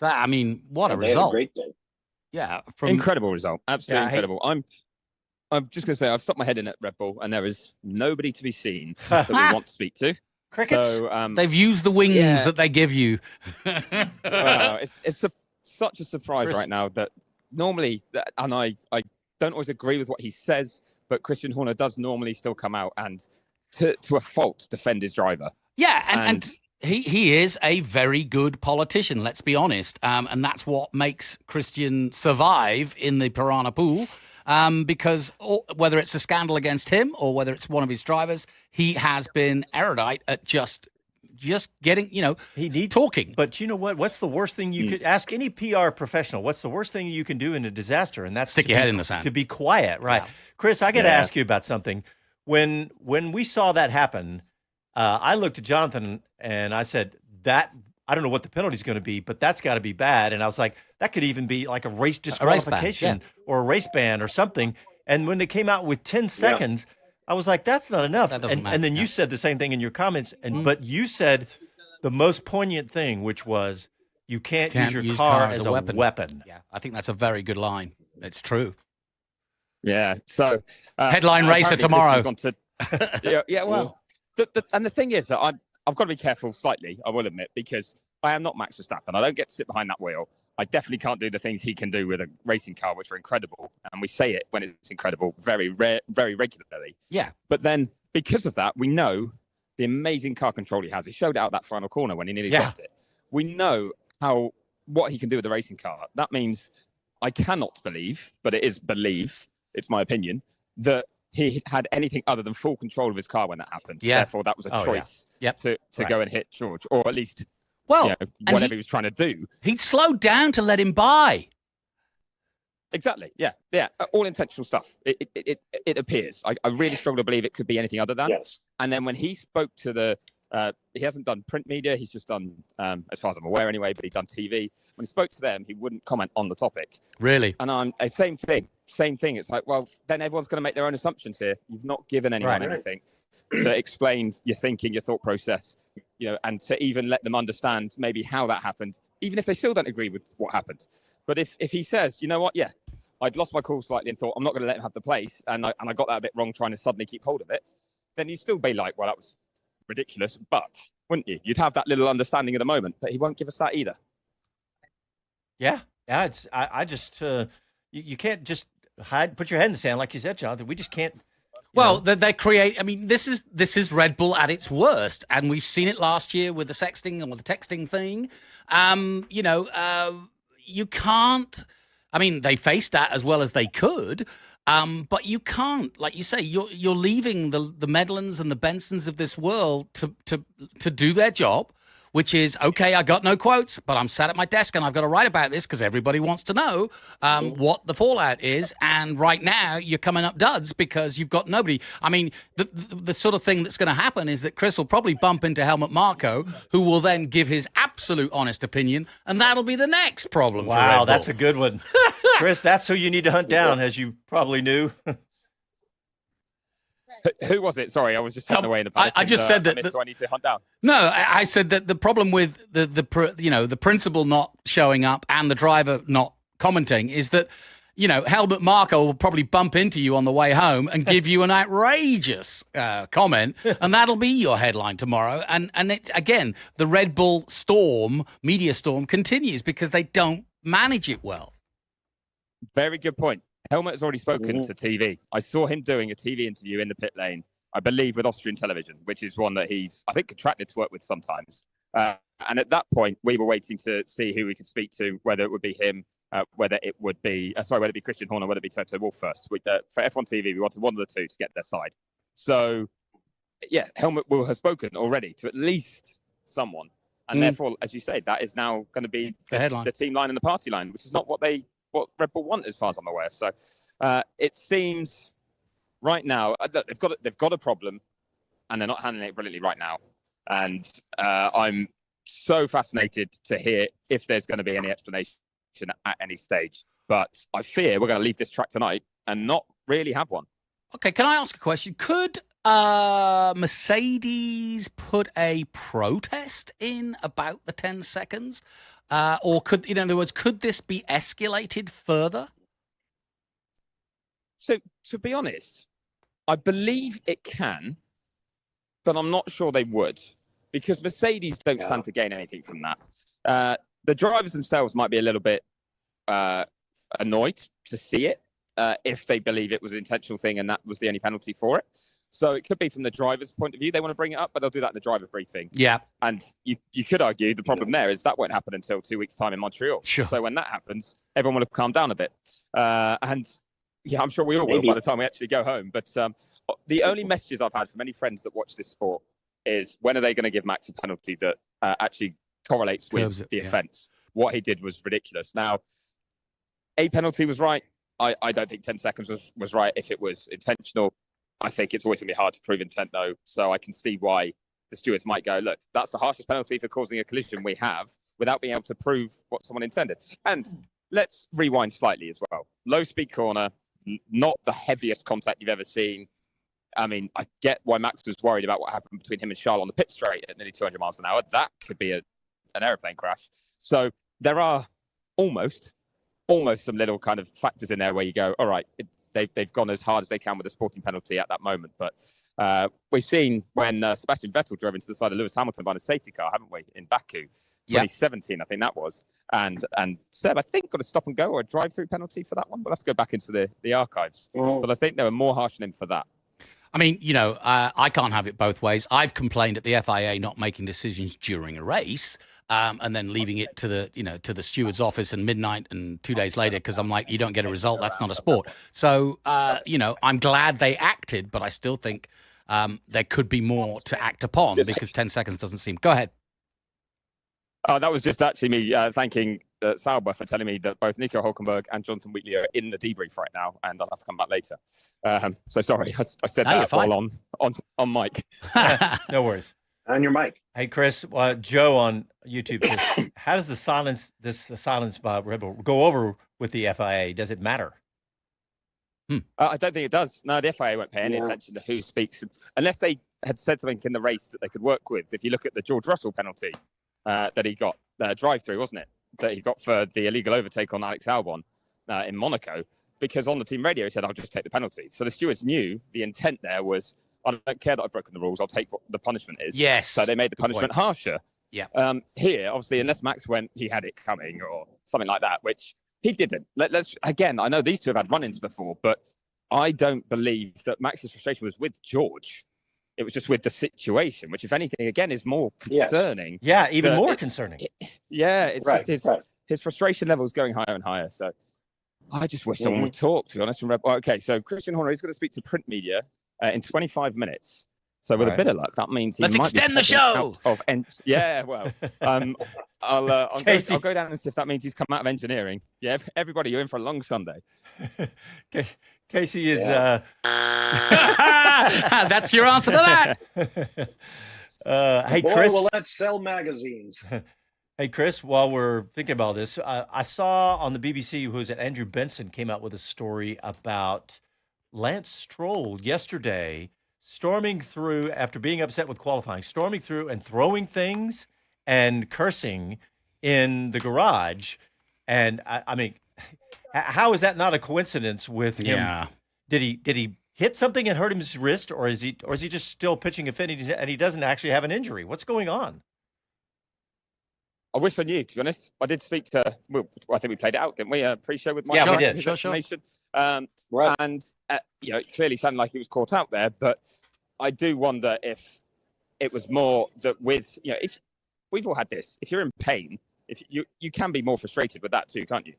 a result. Had a great day. Yeah. Incredible result. Absolutely incredible. I'm just going to say I've stuck my head in at Red Bull and there is nobody to be seen that we want to speak to. Crickets? So, they've used the wings that they give you. Well, it's such a surprise right now that normally, and I don't always agree with what he says, but Christian Horner does normally still come out and to a fault, defend his driver. Yeah, and he is a very good politician, let's be honest. And that's what makes Christian survive in the Piranha Pool. Because whether it's a scandal against him or whether it's one of his drivers, he has been erudite at just getting, he needs talking. But you know what? What's the worst thing you could ask any PR professional? What's the worst thing you can do in a disaster? And that's stick your head in the sand. To be quiet, right? Yeah. Chris, I got to ask you about something. When we saw that happen, I looked at Jonathan and I said, I don't know what the penalty is going to be, but that's got to be bad. And I was like, that could even be like a race disqualification or a race ban or something. And when they came out with 10 seconds, I was like, that's not enough. That doesn't matter. And then you said the same thing in your comments. But you said the most poignant thing, which was you can't use your car as a weapon. Yeah, I think that's a very good line. It's true. Yeah. So headline racer tomorrow. Well, and the thing is that I've got to be careful slightly, I will admit, because I am not Max Verstappen. I don't get to sit behind that wheel. I definitely can't do the things he can do with a racing car, which are incredible. And we say it when it's incredible very regularly. Yeah. But then because of that, we know the amazing car control he has. He showed out that final corner when he nearly dropped it. We know what he can do with a racing car. That means I cannot believe, but it is believe, it's my opinion, that he had anything other than full control of his car when that happened. Yeah. Therefore, that was a choice to go and hit George, or at least whatever he was trying to do. He'd slowed down to let him by. Exactly. Yeah. All intentional stuff. It appears. I really struggle to believe it could be anything other than. Yes. And then when he spoke to he hasn't done print media. He's just done, as far as I'm aware anyway, but he's done TV. When he spoke to them, he wouldn't comment on the topic. Really? And same thing. It's like, well, then everyone's going to make their own assumptions here. You've not given anyone anything to explain your thinking, your thought process, and to even let them understand maybe how that happened, even if they still don't agree with what happened. But if he says, you know what, I'd lost my cool slightly and thought I'm not going to let him have the place, and I got that a bit wrong trying to suddenly keep hold of it, then you'd still be like, well, that was ridiculous, but wouldn't you? You'd have that little understanding of the moment, but he won't give us that either. Yeah. It's I just you can't just put your head in the sand like you said, Jonathan. We just can't. Well, they create. I mean, this is Red Bull at its worst, and we've seen it last year with the sexting and with the texting thing. You can't. I mean, they faced that as well as they could, but you can't. Like you say, you're leaving the Medlands and the Bensons of this world to do their job, which is, okay, I got no quotes, but I'm sat at my desk and I've got to write about this because everybody wants to know what the fallout is. And right now, you're coming up duds because you've got nobody. I mean, the sort of thing that's going to happen is that Chris will probably bump into Helmut Marko, who will then give his absolute honest opinion, and that'll be the next problem. Wow, for Red Bull. That's a good one. Chris, that's who you need to hunt down, as you probably knew. Who was it? Sorry, I was just chatting away in the paddock. I just said that. So I need to hunt down. No, I said that the problem with the principal not showing up and the driver not commenting is that, Helmut Marko will probably bump into you on the way home and give you an outrageous comment, and that'll be your headline tomorrow. And it, again, the Red Bull media storm continues because they don't manage it well. Very good point. Helmut has already spoken to TV. I saw him doing a TV interview in the pit lane, I believe with Austrian television, which is one that he's, I think, contracted to work with sometimes. And at that point, we were waiting to see who we could speak to, whether it would be him, whether it be Christian Horner, whether it be Toto Wolff first. For F1 TV, we wanted one of the two to get their side. So, Helmut will have spoken already to at least someone. And therefore, as you say, that is now going to be the team line and the party line, which is not what Red Bull want, as far as I'm aware. So it seems right now they've got a problem, and they're not handling it brilliantly right now. And I'm so fascinated to hear if there's going to be any explanation at any stage. But I fear we're going to leave this track tonight and not really have one. Okay, can I ask a question? Could Mercedes put a protest in about the 10 seconds? Or could, in other words, could this be escalated further? So, to be honest, I believe it can, but I'm not sure they would, because Mercedes don't stand to gain anything from that. The drivers themselves might be a little bit annoyed to see it if they believe it was an intentional thing and that was the only penalty for it. So it could be from the driver's point of view they want to bring it up, but they'll do that in the driver briefing. Yeah. And you could argue the problem there is that won't happen until 2 weeks' time in Montreal. Sure. So when that happens, everyone will have calmed down a bit. And yeah, I'm sure we all will by the time we actually go home. But the only messages I've had from any friends that watch this sport is when are they going to give Max a penalty that actually correlates with the offence? What he did was ridiculous. Now, a penalty was right. I don't think 10 seconds was right if it was intentional. I think it's always going to be hard to prove intent, though. So I can see why the stewards might go, look, that's the harshest penalty for causing a collision we have without being able to prove what someone intended. And let's rewind slightly as well. Low speed corner, not the heaviest contact you've ever seen. I mean, I get why Max was worried about what happened between him and Charles on the pit straight at nearly 200 miles an hour. That could be an aeroplane crash. So there are almost some little kind of factors in there where you go, all right, they've gone as hard as they can with a sporting penalty at that moment. But we've seen when Sebastian Vettel drove into the side of Lewis Hamilton by a safety car, haven't we, in Baku, 2017, I think that was. And Seb, I think, got a stop and go or a drive-through penalty for that one. But let's go back into the archives. But I think they were more harsh on him for that. I mean, I can't have it both ways. I've complained at the FIA not making decisions during a race and then leaving it to the steward's office and midnight and 2 days later because I'm like, you don't get a result. That's not a sport. So, I'm glad they acted, but I still think there could be more to act upon because 10 seconds doesn't seem. Go ahead. Oh, that was just actually me thanking Sauber for telling me that both Nico Hulkenberg and Jonathan Wheatley are in the debrief right now, and I'll have to come back later. So sorry, I said that while on mic. No worries. On your mic. Hey, Chris, Joe on YouTube says, how does this silence by Red Bull go over with the FIA? Does it matter? I don't think it does. No, the FIA won't pay any attention to who speaks unless they had said something in the race that they could work with. If you look at the George Russell penalty that he got, drive-through, wasn't it? That he got for the illegal overtake on Alex Albon in Monaco, because on the team radio he said, I'll just take the penalty. So the stewards knew the intent there was, I don't care that I've broken the rules, I'll take what the punishment is. Yes. So they made the punishment harsher. Yeah. Here, obviously, unless Max went, he had it coming or something like that, which he didn't. Let's again, I know these two have had run-ins before, but I don't believe that Max's frustration was with George. It was just with the situation, which, if anything, again, is more concerning. Yeah, even more concerning. It's just his frustration level is going higher and higher. So I just wish someone would talk, to be honest. Okay, so Christian Horner is going to speck to print media in 25 minutes. So with a bit of luck, that means he Let's might extend be the show. I'll go down and see if that means he's come out of engineering. Yeah, everybody, you're in for a long Sunday. Okay. Casey is. That's your answer to that. Hey, Chris. Boy, will that sell magazines? Hey, Chris. While we're thinking about this, I saw on the BBC, who was it? Andrew Benson came out with a story about Lance Stroll yesterday, storming through after being upset with qualifying, storming through and throwing things and cursing in the garage, and I mean. How is that not a coincidence with him? Yeah. Did he hit something and hurt his wrist, or is he just still pitching a fit and he doesn't actually have an injury? What's going on? I wish I knew, to be honest. I did speak to. Well, I think we played it out, didn't we? Pre-show with Mike. Yeah, we did. Sure. Right. And it clearly sounded like he was caught out there. But I do wonder if it was more that with if we've all had this. If you're in pain, if you can be more frustrated with that too, can't you?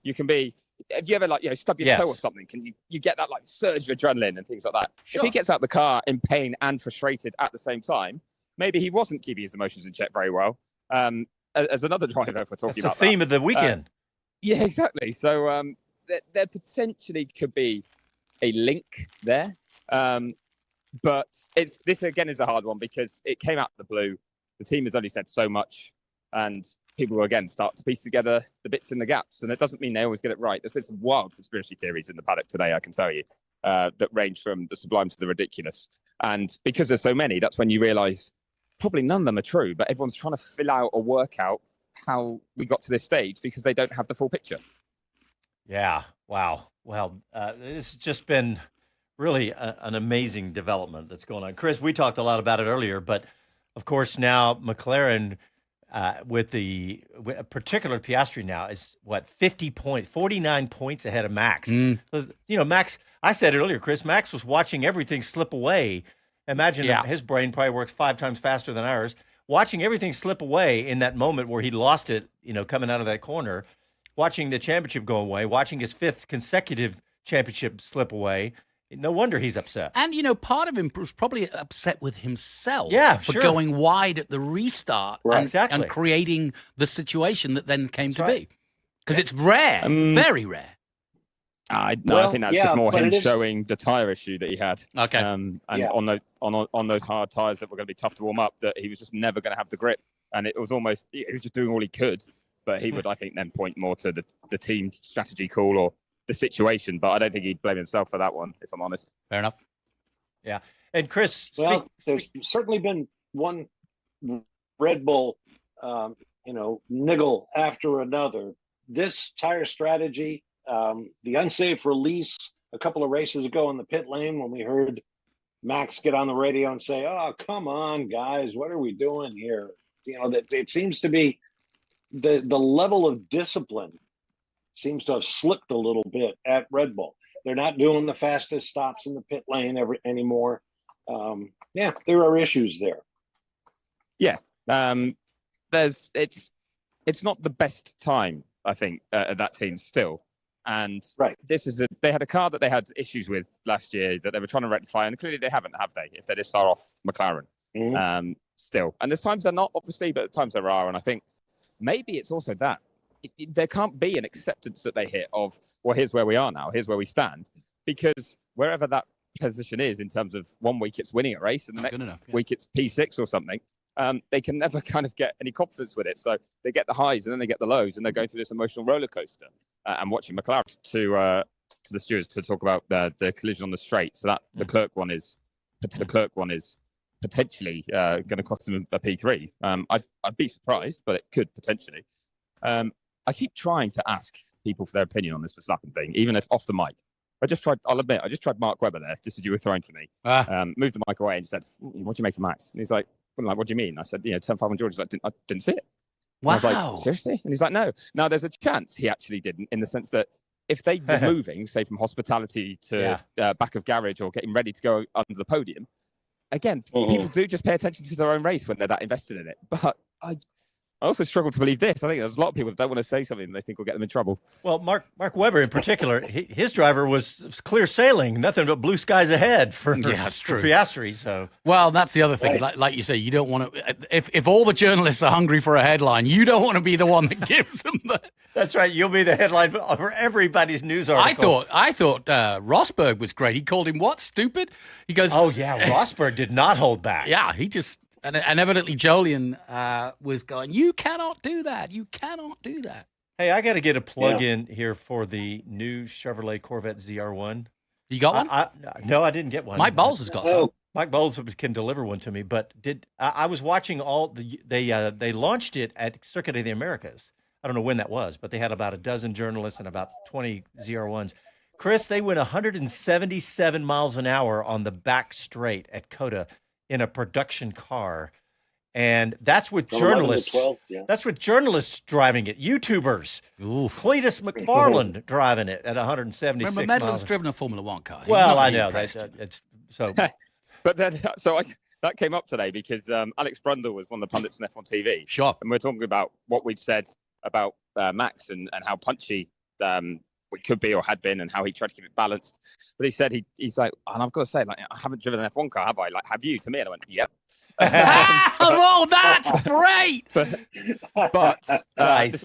You can be. Have you ever stub your toe or something? Can you get that surge of adrenaline and things like that? Sure. If he gets out the car in pain and frustrated at the same time, maybe he wasn't keeping his emotions in check very well. As another driver, if we're talking about the theme of the weekend. Yeah, exactly. So there potentially could be a link there, but this again is a hard one because it came out of the blue. The team has only said so much, and people will again start to piece together the bits in the gaps, and it doesn't mean they always get it right. There's been some wild conspiracy theories in the paddock today, I can tell you, that range from the sublime to the ridiculous. And because there's so many, that's when you realise probably none of them are true, but everyone's trying to fill out or work out how we got to this stage because they don't have the full picture. Yeah. Wow. Well, this has just been really an amazing development that's going on. Chris, we talked a lot about it earlier, but of course now McLaren with a particular Piastri now is 49 points ahead of Max. So, Max, I said it earlier, Chris. Max was watching everything slip away. Imagine his brain probably works 5 times faster than ours. Watching everything slip away in that moment where he lost it, coming out of that corner, watching the championship go away, watching his 5th consecutive championship slip away. No wonder he's upset. And, part of him was probably upset with himself for sure. going wide at the restart exactly. and creating the situation that then came to be. Because it's rare, very rare. I think that's just more him showing the tyre issue that he had. Okay. And on those hard tyres that were going to be tough to warm up, that he was just never going to have the grip. And it was almost, he was just doing all he could. But he would, I think, then point more to the team strategy call or the situation. But I don't think he'd blame himself for that one, if I'm honest. Fair enough. Yeah. And Chris. Well, there's certainly been one Red Bull, niggle after another. This tire strategy, the unsafe release a couple of races ago in the pit lane when we heard Max get on the radio and say, "Oh, come on, guys, what are we doing here?" That it seems to be the level of discipline seems to have slipped a little bit at Red Bull. They're not doing the fastest stops in the pit lane anymore. There are issues there. Yeah, it's not the best time, I think, at that team still. And they had a car that they had issues with last year that they were trying to rectify, and clearly they haven't, have they? If they just start off McLaren still. And there's times they're not, obviously, but at times there are. And I think maybe it's also that. There can't be an acceptance that they hit of, well, here's where we are now, here's where we stand. Because wherever that position is in terms of one week it's winning a race and the next week it's P6 or something, they can never kind of get any confidence with it. So they get the highs and then they get the lows, and they're going through this emotional roller coaster. And watching McLaren to the stewards to talk about the collision on the straight. So that the Clerk one is potentially going to cost them a P3. I'd be surprised, but it could potentially. I keep trying to ask people for their opinion on this Verstappen thing, even if off the mic. I'll admit, I just tried Mark Webber there, just as you were throwing to me. Moved the mic away and said, "What do you make of Max?" And he's like, "What do you mean?" I said, turn 5 on George. He's like, I didn't see it. Wow. I was like, seriously? And he's like, no. Now, there's a chance he actually didn't, in the sense that if they were moving, say, from hospitality to back of garage or getting ready to go under the podium, again, people do just pay attention to their own race when they're that invested in it. But I also struggle to believe this. I think there's a lot of people that don't want to say something they think will get them in trouble. Well, Mark Webber in particular, his driver was clear sailing, nothing but blue skies ahead for Piastri. So, well, that's the other thing. Like you say, you don't want to. If all the journalists are hungry for a headline, you don't want to be the one that gives them the. That's right. You'll be the headline for everybody's news article. I thought Rosberg was great. He called him what? Stupid. He goes. Oh yeah, Rosberg did not hold back. Yeah, he just. And evidently Jolyon was going, "You cannot do that. You cannot do that." Hey, I got to get a plug in here for the new Chevrolet Corvette ZR1. You got one? No, I didn't get one. Mike Bowles has got some. Mike Bowles can deliver one to me, but I was watching they launched it at Circuit of the Americas. I don't know when that was, but they had about a dozen journalists and about 20 ZR1s. Chris, they went 177 miles an hour on the back straight at COTA in a production car. And that's with journalists. 12, yeah. That's with journalists driving it. YouTubers. Cletus McFarland driving it at 176 Remember, Medland's miles. driven a Formula One car. Well, I know. But then, that came up today because Alex Brundle was one of the pundits on F1 TV. Sure. And we're talking about what we'd said about Max and how punchy we could be or had been, and how he tried to keep it balanced. But he said he's like, and I've got to say, like, I haven't driven an F1 car, have I? Like, have you? To me, and I went, yep. Oh, that's great. But nice.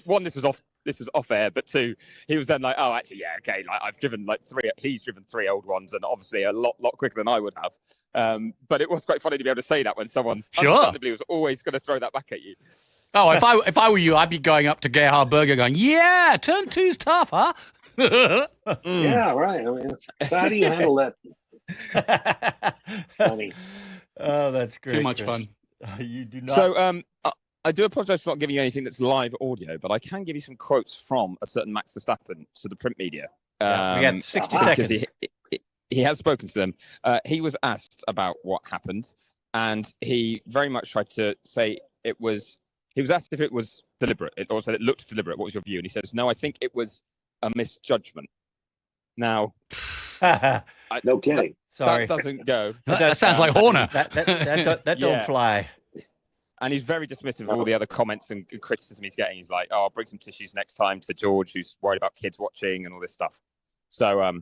This was off air, but 2, he was then like, oh, actually, yeah, okay. Like, I've driven like 3. He's driven 3 old ones, and obviously a lot quicker than I would have. But it was quite funny to be able to say that when someone understandably was always going to throw that back at you. Oh, if I were you, I'd be going up to Gerhard Berger going, yeah, turn 2's tough, huh? Yeah, right. I mean, so how do you handle that? Funny. Oh, that's great. Too much fun. You do not. So, I do apologize for not giving you anything that's live audio, but I can give you some quotes from a certain Max Verstappen to the print media. We got 60 seconds. He has spoken to them. He was asked about what happened, and he very much tried to say it was. He was asked if it was deliberate, or said it looked deliberate. What was your view? And he says, "No, I think it was a misjudgment." Now, No kidding. Sorry. That doesn't go. That sounds like Horner. That don't fly. And he's very dismissive of all the other comments and criticism he's getting. He's like, I'll bring some tissues next time to George, who's worried about kids watching and all this stuff. So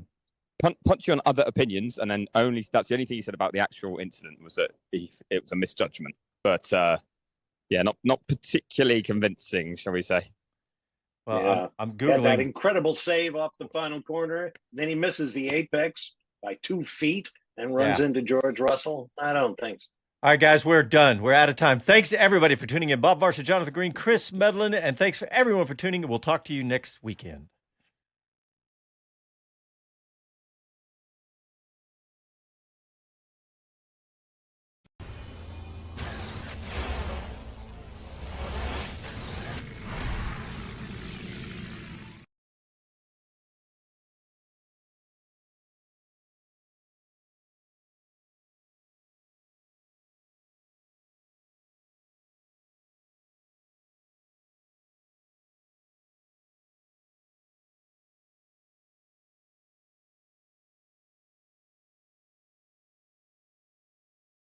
punch you on other opinions, and then that's the only thing he said about the actual incident was that it was a misjudgment. But not particularly convincing, shall we say. Well, yeah. I'm Googling. That incredible save off the final corner. Then he misses the apex by 2 feet and runs into George Russell. I don't think so. All right, guys, we're done. We're out of time. Thanks to everybody for tuning in. Bob Varsha, Jonathan Green, Chris Medland, and thanks for everyone for tuning in. We'll talk to you next weekend.